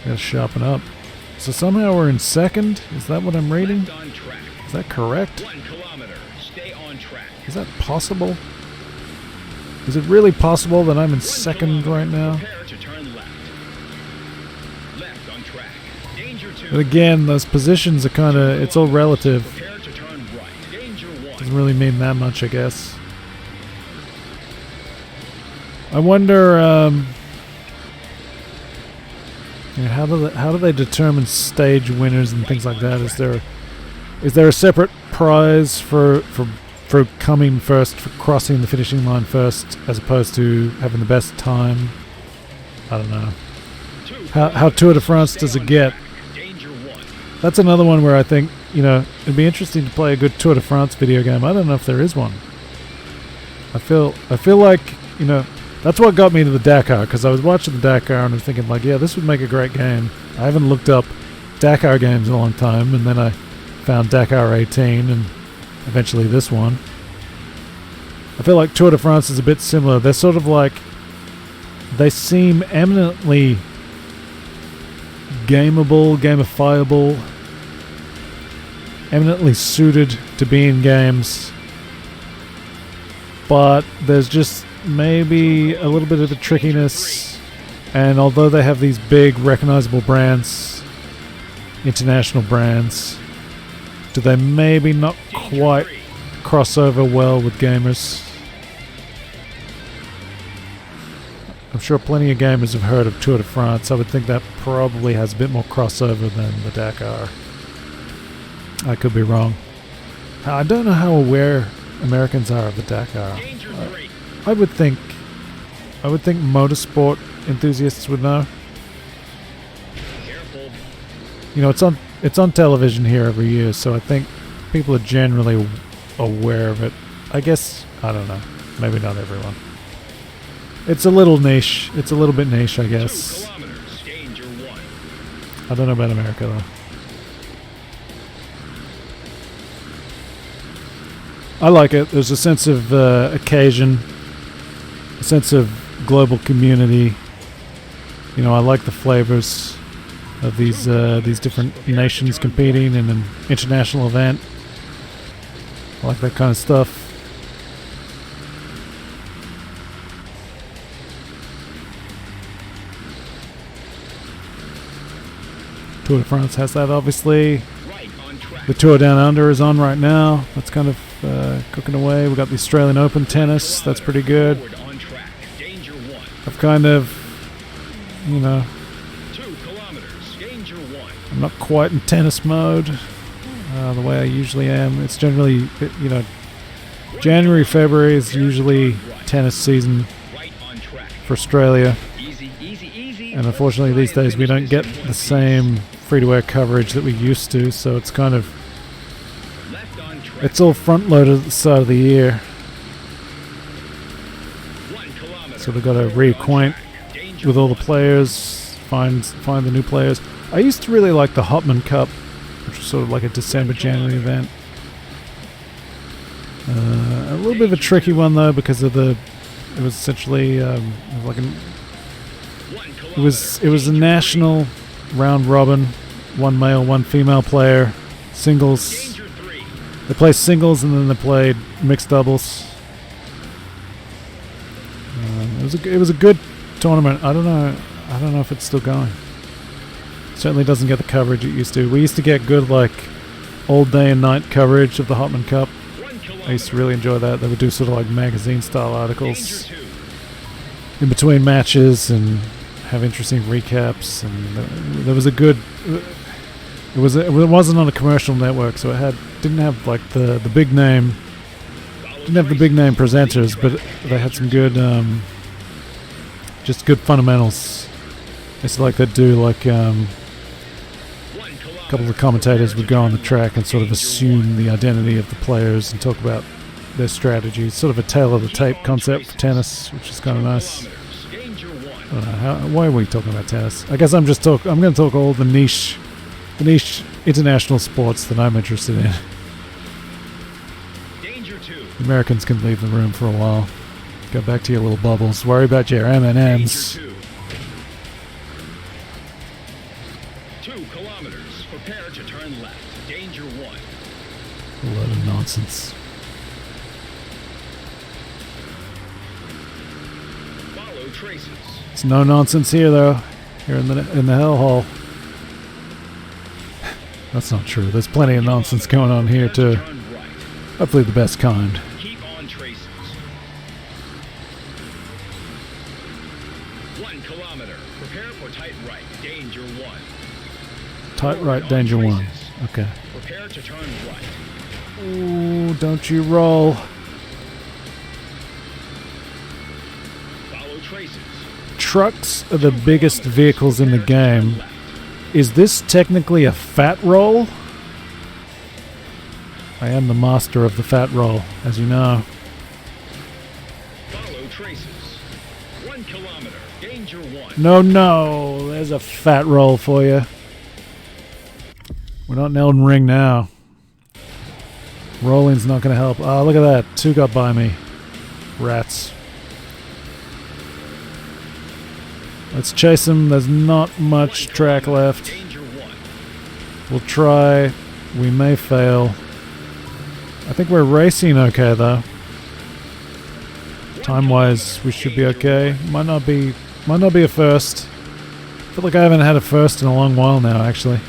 Gotta sharpen up. So somehow we're in second? Is that what I'm reading? Is that correct? Is that possible? Is it really possible that I'm in second right now? But again, those positions are kind of, it's all relative. Doesn't really mean that much, I guess. I wonder, how do they determine stage winners and things like that? Is there a separate prize for coming first, for crossing the finishing line first, as opposed to having the best time? I don't know. How Tour de France does it get? That's another one where I think, you know, it'd be interesting to play a good Tour de France video game. I don't know if there is one. I feel like, you know, that's what got me to the Dakar, because I was watching the Dakar and I was thinking, like, yeah, this would make a great game. I haven't looked up Dakar games in a long time, and then I found Dakar 18 and eventually this one. I feel like Tour de France is a bit similar. They're sort of like, they seem eminently gameable, gamifiable, eminently suited to be in games, but there's just maybe a little bit of the trickiness, and although they have these big recognizable brands, international brands, do they maybe not quite cross over well with gamers? I'm sure plenty of gamers have heard of Tour de France. I would think that probably has a bit more crossover than the Dakar. I could be wrong. I don't know how aware Americans are of the Dakar. I would think motorsport enthusiasts would know. You know, it's on television here every year, so I think people are generally aware of it. I guess, I don't know. Maybe not everyone. It's a little niche. It's a little bit niche, I guess. I don't know about America, though. I like it. There's a sense of occasion, a sense of global community. You know, I like the flavors of these different nations competing in an international event. I like that kind of stuff. Tour de France has that, obviously. The Tour Down Under is on right now. That's kind of cooking away. We've got the Australian Open tennis. That's pretty good. Forward on track. Danger 1. I've kind of, you know, 2 kilometers. Danger 1. I'm not quite in tennis mode the way I usually am. It's generally, you know, January, February is usually tennis season Right on track. for Australia. Easy, easy, easy. And unfortunately these days we don't get the same free-to-air coverage that we used to, so it's kind of, Left on track. it's all front-loaded at the start of the year. 1 kilometer. So they've got to Forward on reacquaint track. Danger with all the 1. players, find the new players. I used to really like the Hopman Cup, which was sort of like a December, January event. A little bit of a tricky one though, because of it was essentially like an, 1 it was a national round robin, one male, one female player, singles. Danger 3. They played singles and then they played mixed doubles. It was a good tournament. I don't know if it's still going. Certainly doesn't get the coverage it used to. We used to get good like all day and night coverage of the Hopman Cup. 1 kilometer. I used to really enjoy that. They would do sort of like magazine style Danger articles 2. in between matches and have interesting recaps. And there was a good. It wasn't on a commercial network, so didn't have like the big name. Didn't have the big name presenters, but they had some good, just good fundamentals. It's like they'd do like a couple of the commentators would go on the track and sort of assume the identity of the players and talk about their strategies. Sort of a tail of the tape concept for tennis, which is kind of nice. Danger 1. I don't know, why are we talking about tennis? I guess I'm going to talk all the niche international sports that I'm interested in. Danger 2. The Americans can leave the room for a while. Go back to your little bubbles. Worry about your M&Ms. Danger 2. 2 kilometers. Prepare to turn left. Danger 1. A load of nonsense. Follow traces. It's no nonsense here, though. Here in the Hellhole. That's not true. There's plenty of nonsense going on here too. Turn right. Hopefully the best kind. Keep on traces. 1 kilometer. Prepare for tight right. Danger 1. Tight Forward right, on danger one. traces. Okay. Prepare to turn right. Ooh, don't you roll. Follow traces. Trucks are the biggest vehicles in the game. Is this technically a fat roll? I am the master of the fat roll, as you know. Follow traces. 1 kilometer. Danger 1. No, there's a fat roll for you. We're not in Elden Ring now. Rolling's not going to help. Oh, look at that. 2 got by me. Rats. Let's chase them. There's not much track left. Danger 1. We'll try. We may fail. I think we're racing okay, though. Time-wise, we should be okay. Might not be a first. I feel like I haven't had a first in a long while now, actually.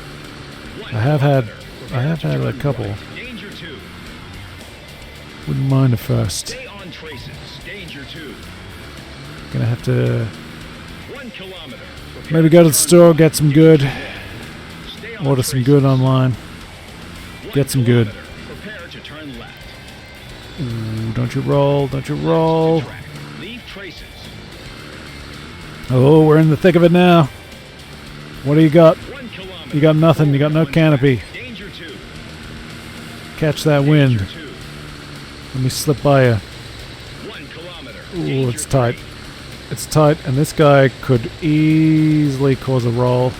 I have had a couple. Danger 2. Wouldn't mind a first. Stay on traces. Danger 2. Gonna have to 1 kilometer. Prepare maybe go to the turn store, right. get some good. Stay on Order some traces. good online. 1 Get some good. kilometer. Prepare to turn left. Ooh, don't you roll, don't you roll. Track. Leave traces. Oh, we're in the thick of it now. What do you got? 1 kilometer. You got nothing, you got no Forward on track. canopy. Danger 2. Catch that wind. Danger 2. Let me slip by you. 1 kilometer. Ooh, Danger it's tight. 3. It's tight, and this guy could easily cause a roll.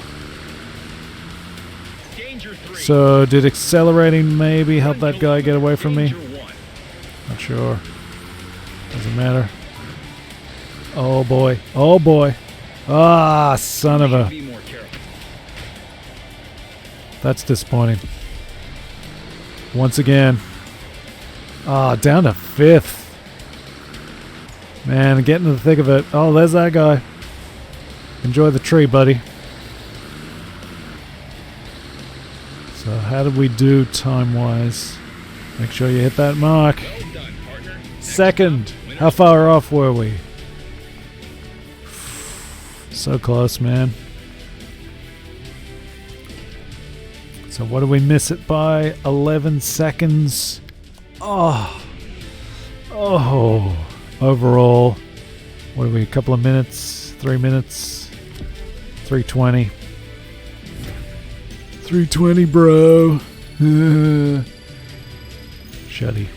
Danger 3. So, did accelerating maybe help that guy get away from me? Danger 1. Not sure. Doesn't matter. Oh boy. Oh boy. Ah, son of a. Be more careful. That's disappointing. Once again. Ah, down to 5th. Man, getting to the thick of it. Oh, there's that guy. Enjoy the tree, buddy. So So how did we do time-wise? Make sure you hit that mark. Well done, partner. Second. How far off were we? So close, man. So what do we miss it by? 11 seconds. Oh. Overall, what are we? A couple of minutes? 3 minutes? 3:20. 3:20, bro. Shuddy.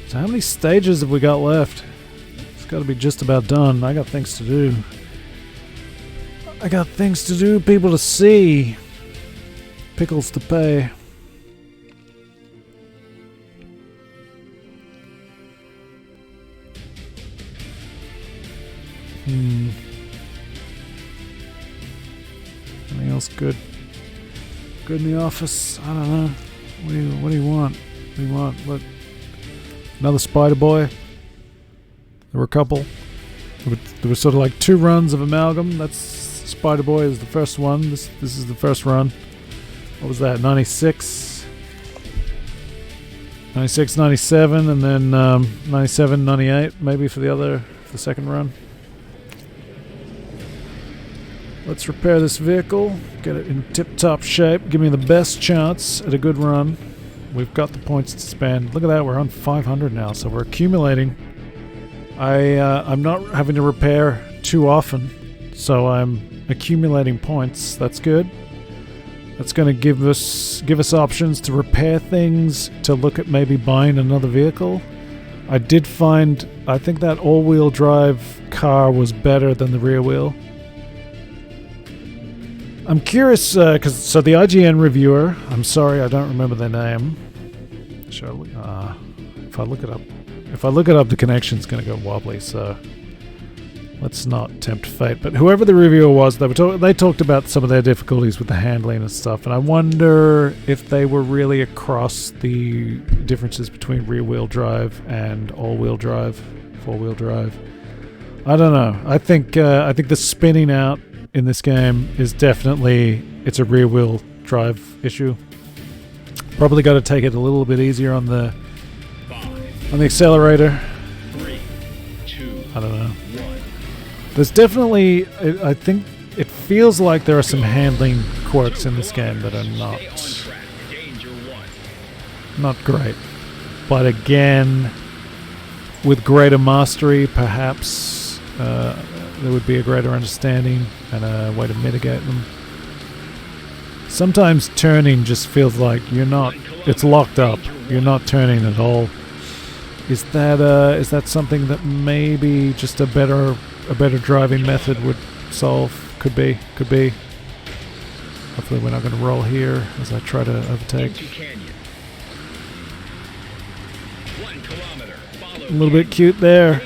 So how many stages have we got left? It's got to be just about done. I got things to do. People to see. Pickles to pay. Anything else good? Good in the office? I don't know. What do you want? What? Another Spider Boy? There were a couple. There were sort of like 2 runs of Amalgam. That's Spider Boy is the first one. This is the first run. What was that? 96, 97, and then 97, 98 maybe for the second run. Let's repair this vehicle, get it in tip-top shape, give me the best chance at a good run. We've got the points to spend. Look at that, we're on 500 now, so we're accumulating. I'm not having to repair too often, so I'm accumulating points. That's good. That's going to give us options to repair things, to look at maybe buying another vehicle. I think that all-wheel drive car was better than the rear wheel. I'm curious, so the IGN reviewer, I'm sorry I don't remember their name. If I look it up, the connection's going to go wobbly, so let's not tempt fate. But whoever the reviewer was, they talked about some of their difficulties with the handling and stuff, and I wonder if they were really across the differences between rear-wheel drive and all-wheel drive, four-wheel drive. I don't know. I think the spinning out in this game is definitely, it's a rear-wheel drive issue. Probably got to take it a little bit easier on the accelerator. 3, 2, I don't know. 1. There's definitely, I think it feels like there are some handling quirks in this game that are not great. But again, with greater mastery, perhaps there would be a greater understanding and a way to mitigate them. Sometimes turning just feels like it's locked up. You're not turning at all. Is that something that maybe just a better driving method would solve? Could be. Hopefully we're not going to roll here as I try to overtake. A little bit cute there.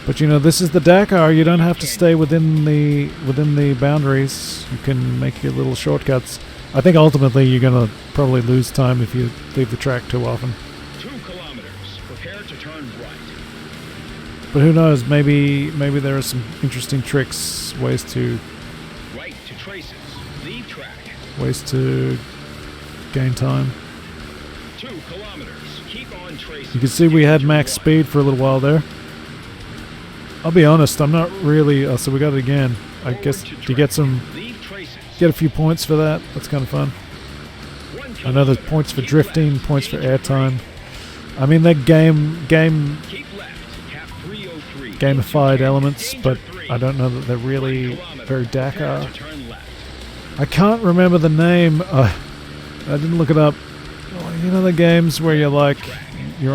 But this is the Dakar. You don't have to stay within the boundaries. You can make your little shortcuts. I think ultimately you're going to probably lose time if you leave the track too often. 2 kilometers. Prepare to turn right. But who knows? Maybe there are some interesting tricks, ways to Right to traces. Leave track. Ways to gain time. 2 kilometers. Keep on traces. You can see we had max speed for a little while there. I'll be honest, I'm not really... so we got it again. I guess you get a few points for that. That's kind of fun. I know there's points for drifting, points for airtime. I mean, they're gamified elements, but I don't know that they're really very Dakar. I can't remember the name. I didn't look it up. You know the games where you're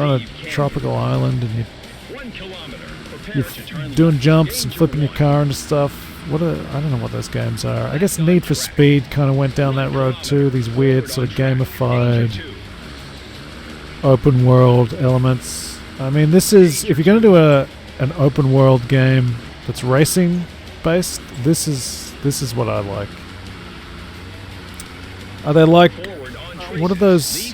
on a tropical island and you're doing jumps and flipping your car into stuff. I don't know what those games are. I guess Need for Speed kind of went down that road too. These weird sort of gamified open world elements. I mean, this is, if you're going to do an open world game that's racing based, this is what I like. Are they like, what are those?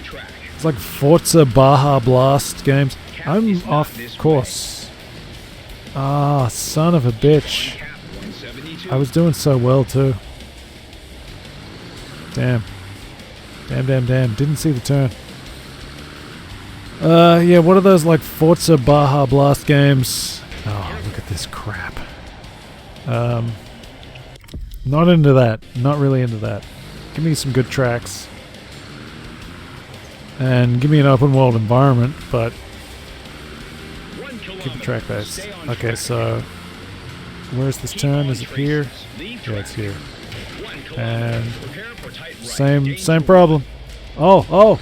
It's like Forza Baja Blast games. I'm off course. Ah, son of a bitch. I was doing so well too. Damn. Damn. Didn't see the turn. Yeah, what are those like Forza Baja Blast games? Oh, look at this crap. Not into that. Not really into that. Give me some good tracks. And give me an open world environment, but keep the track based. Okay, so where's this turn? Is it here? Yeah, it's here. And same problem. Oh.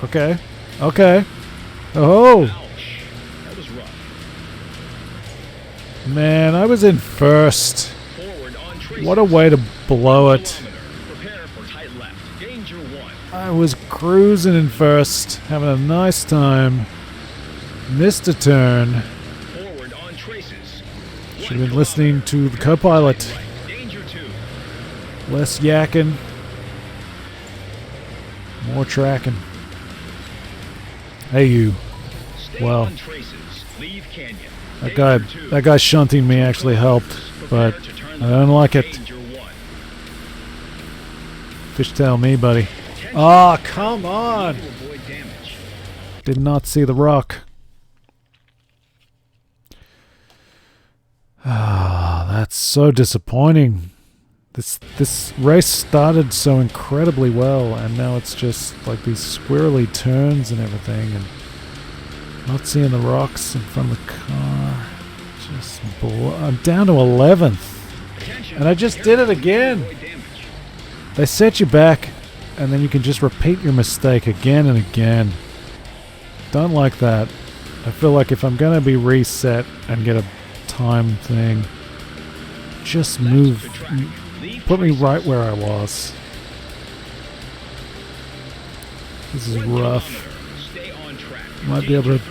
Okay. Oh. Man, I was in first. What a way to blow it. I was cruising in first, having a nice time. Missed a turn. Should have been listening to the co-pilot. Less yakking. More tracking. Hey you. Well, that guy shunting me actually helped, but I don't like it. Fishtail me, buddy. Oh, come on! Did not see the rock. Ah, that's so disappointing. This race started so incredibly well, and now it's just like these squirrely turns and everything, and not seeing the rocks in front of the car. Just I'm down to 11th, and I just did it again. They set you back, and then you can just repeat your mistake again and again. Don't like that. I feel like if I'm gonna be reset and get a time thing, just put me right where I was. This is rough. Might be able to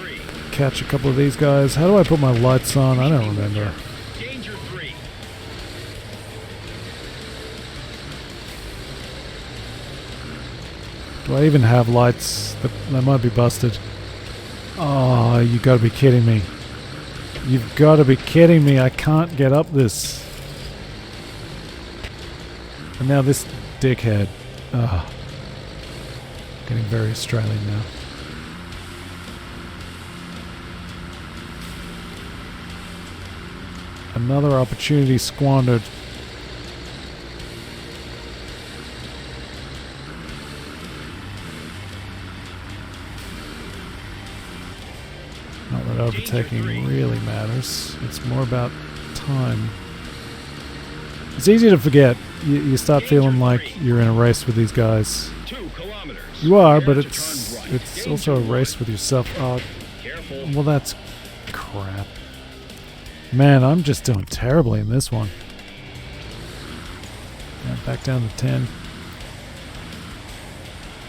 catch a couple of these guys. How do I put my lights on? I don't remember. Do I even have lights? That might be busted. Oh, you gotta be kidding me. You've gotta be kidding me. I can't get up this. And now this dickhead. Getting very Australian now. Another opportunity squandered. Not that overtaking really matters. It's more about time. It's easy to forget. You start feeling like you're in a race with these guys. You are, but it's also a race with yourself. Oh, well, that's crap. Man, I'm just doing terribly in this one. Yeah, back down to 10.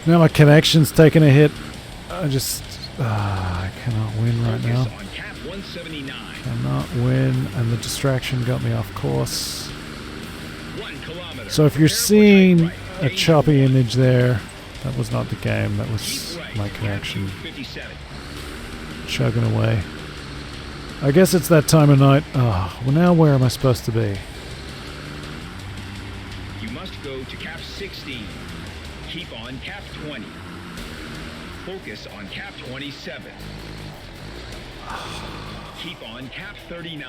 Now my connection's taking a hit. I cannot win right now. Cannot win, and the distraction got me off course. So if you're seeing a choppy image there, that was not the game, that was my connection chugging away. I guess it's that time of night. Oh, well, now where am I supposed to be? You must go to cap 16. Keep on cap 20. Focus on cap 27. Keep on cap 39.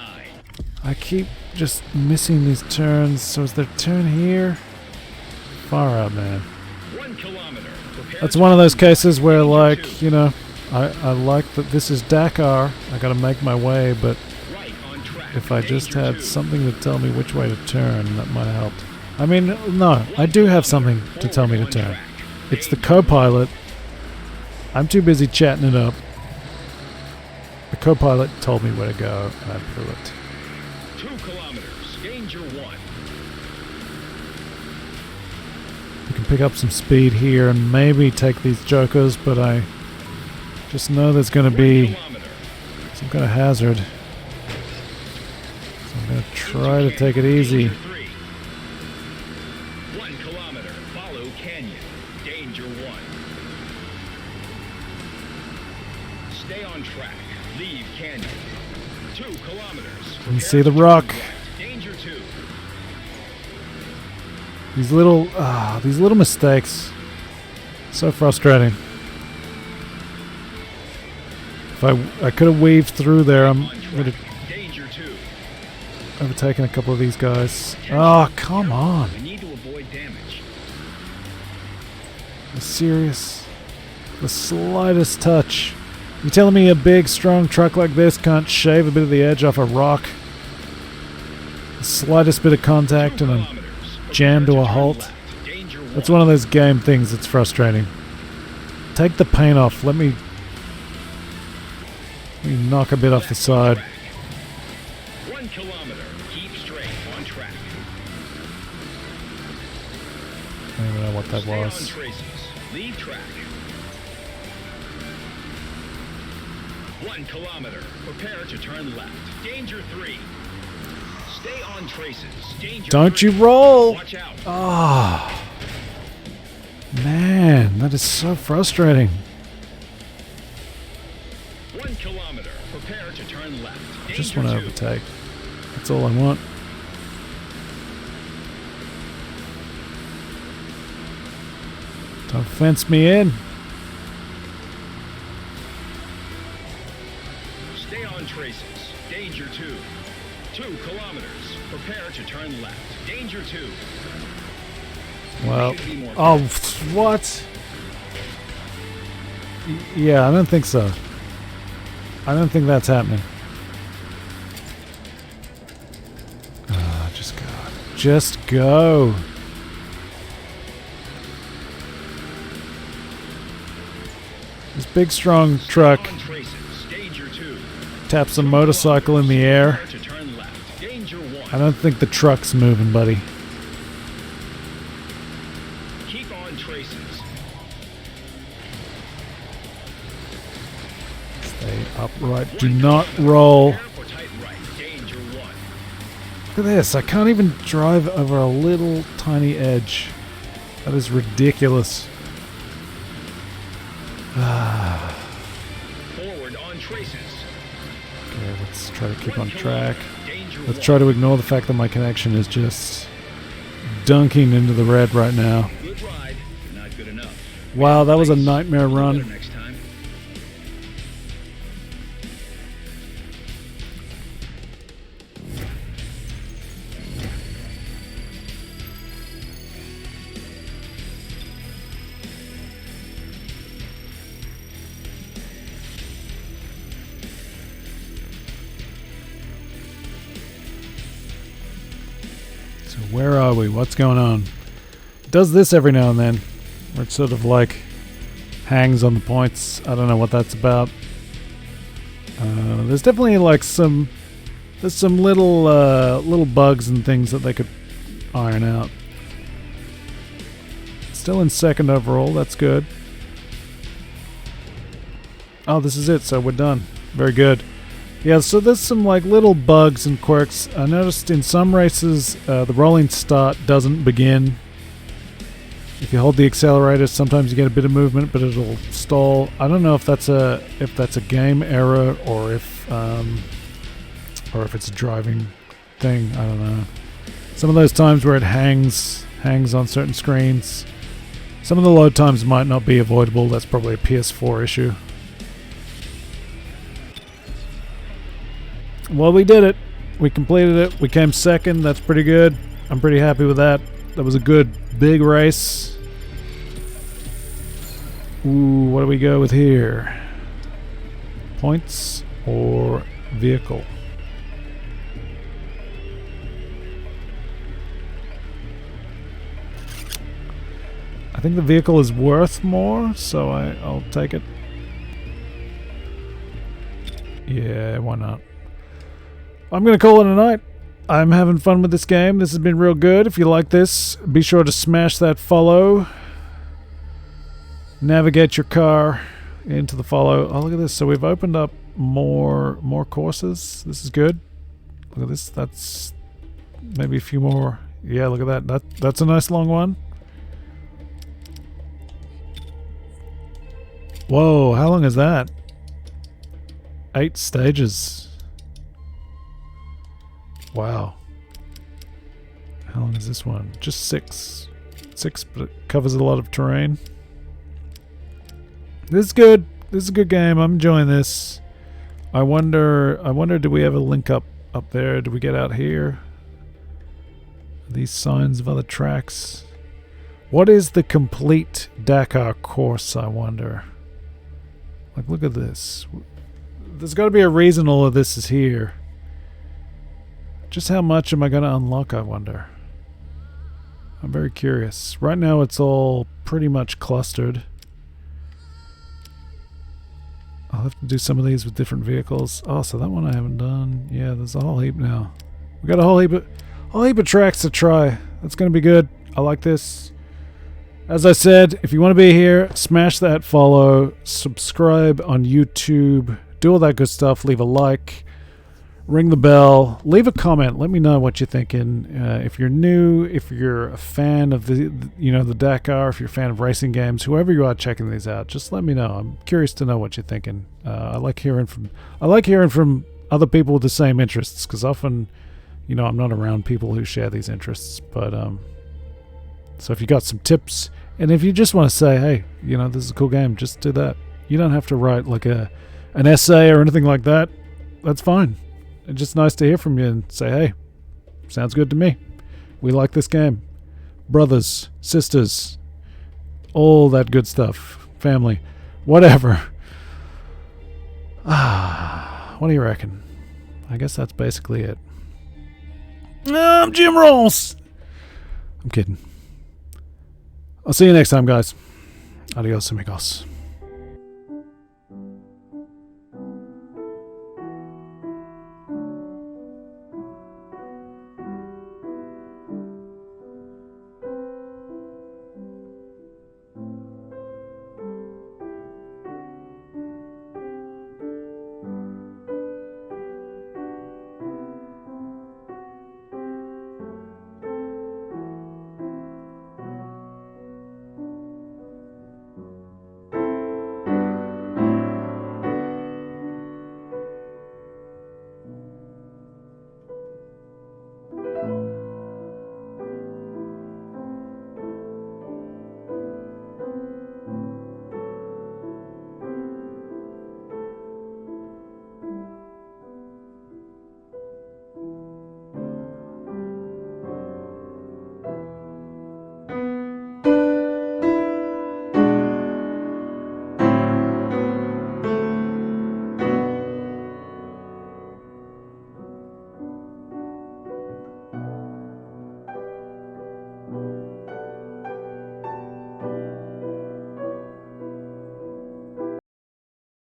I keep just missing these turns. So is there a turn here? Far out, man. 1 kilometer. That's one of those cases where, like, you know, I like that this is Dakar. I gotta make my way, but if I just had something to tell me which way to turn, that might help. I mean, no, I do have something to tell me to turn. It's the co-pilot. I'm too busy chatting it up. The co-pilot told me where to go, and I blew it. 2 kilometers, danger 1. We can pick up some speed here and maybe take these jokers, but I just know there's going to be some kind of hazard. So I'm going to try to take it easy. 1 kilometer, follow canyon, danger 1. Stay on track, leave canyon. 2 kilometers. Can see the rock. Danger 2. These little mistakes. So frustrating. If I could have weaved through there, I would have Danger 2. overtaken a couple of these guys. Oh, come on. We need to avoid damage. Are you serious? The slightest touch. You telling me a big, strong truck like this can't shave a bit of the edge off a rock? The slightest bit of contact and I'm jammed to a halt. That's one of those game things that's frustrating. Take the paint off. Let me knock a bit off the side. 1 kilometer. Keep straight on track. I don't even know what that Stay on was. traces. Leave track. 1 kilometer. Prepare to turn left. Danger 3. Stay on traces. Danger Don't 3. you roll! Watch out. Ah, man, that is so frustrating. 1 kilometer. Prepare to turn left. I just Danger want to 2. overtake. That's all I want. Don't fence me in. Stay on traces. Danger 2. 2 kilometers. Prepare to turn left. Danger 2. Well, Should be more oh, what? Yeah, I don't think so. I don't think that's happening. Just go. Just go. This big, strong truck On traces. Danger 2. taps a motorcycle in the air. Prepare to turn left. Danger 1. I don't think the truck's moving, buddy. Keep on traces. Stay upright. Do not roll. Prepare for tight right. Danger 1. Look at this. I can't even drive over a little tiny edge. That is ridiculous. Forward on traces. Okay, let's try to keep on 1 track. kilometer. Danger Let's 1. try to ignore the fact that my connection is just dunking into the red right now. Good ride. Not good enough. Wow, that was a nightmare Better run. next time. So where are we? What's going on? It does this every now and then, where it sort of like hangs on the points. I don't know what that's about. There's definitely like there's some little bugs and things that they could iron out. Still in second overall. That's good. Oh, this is it. So we're done. Very good. Yeah, so there's some like little bugs and quirks. I noticed in some races the rolling start doesn't begin. If you hold the accelerator, sometimes you get a bit of movement, but it'll stall. I don't know if that's a game error or if it's a driving thing. I don't know. Some of those times where it hangs on certain screens. Some of the load times might not be avoidable. That's probably a PS4 issue. Well, we did it. We completed it. We came second. That's pretty good. I'm pretty happy with that. That was a good big race. Ooh, what do we go with here? Points or vehicle? I think the vehicle is worth more, so I'll take it. Yeah, why not? I'm going to call it a night. I'm having fun with this game. This has been real good. If you like this, be sure to smash that follow. Navigate your car into the follow. Oh, look at this. So we've opened up more courses. This is good. Look at this. That's maybe a few more. Yeah, look at that. That's a nice long one. Whoa, how long is that? 8 stages. Wow. How long is this one? Just 6. 6, but it covers a lot of terrain. This is good. This is a good game. I'm enjoying this. I wonder, do we have a link up there? Do we get out here? Are these signs of other tracks? What is the complete Dakar course, I wonder? Like, look at this. There's got to be a reason all of this is here. Just how much am I going to unlock, I wonder? I'm very curious. Right now it's all pretty much clustered. I'll have to do some of these with different vehicles. Oh, so that one I haven't done. Yeah, there's a whole heap now. We got a whole heap of tracks to try. That's going to be good. I like this. As I said, if you want to be here, smash that follow, subscribe on YouTube, do all that good stuff, leave a like, ring the bell, leave a comment, let me know what you're thinking. If you're new, if you're a fan of the Dakar, if you're a fan of racing games, whoever you are checking these out, just let me know. I'm curious to know what you're thinking. I like hearing from other people with the same interests, because often, I'm not around people who share these interests. But so if you got some tips, and if you just want to say, hey, this is a cool game, just do that. You don't have to write like an essay or anything like that. That's fine. It's just nice to hear from you and say, hey, sounds good to me. We like this game. Brothers, sisters, all that good stuff. Family, whatever. What do you reckon? I guess that's basically it. I'm Jim Rolls. I'm kidding. I'll see you next time, guys. Adios, amigos.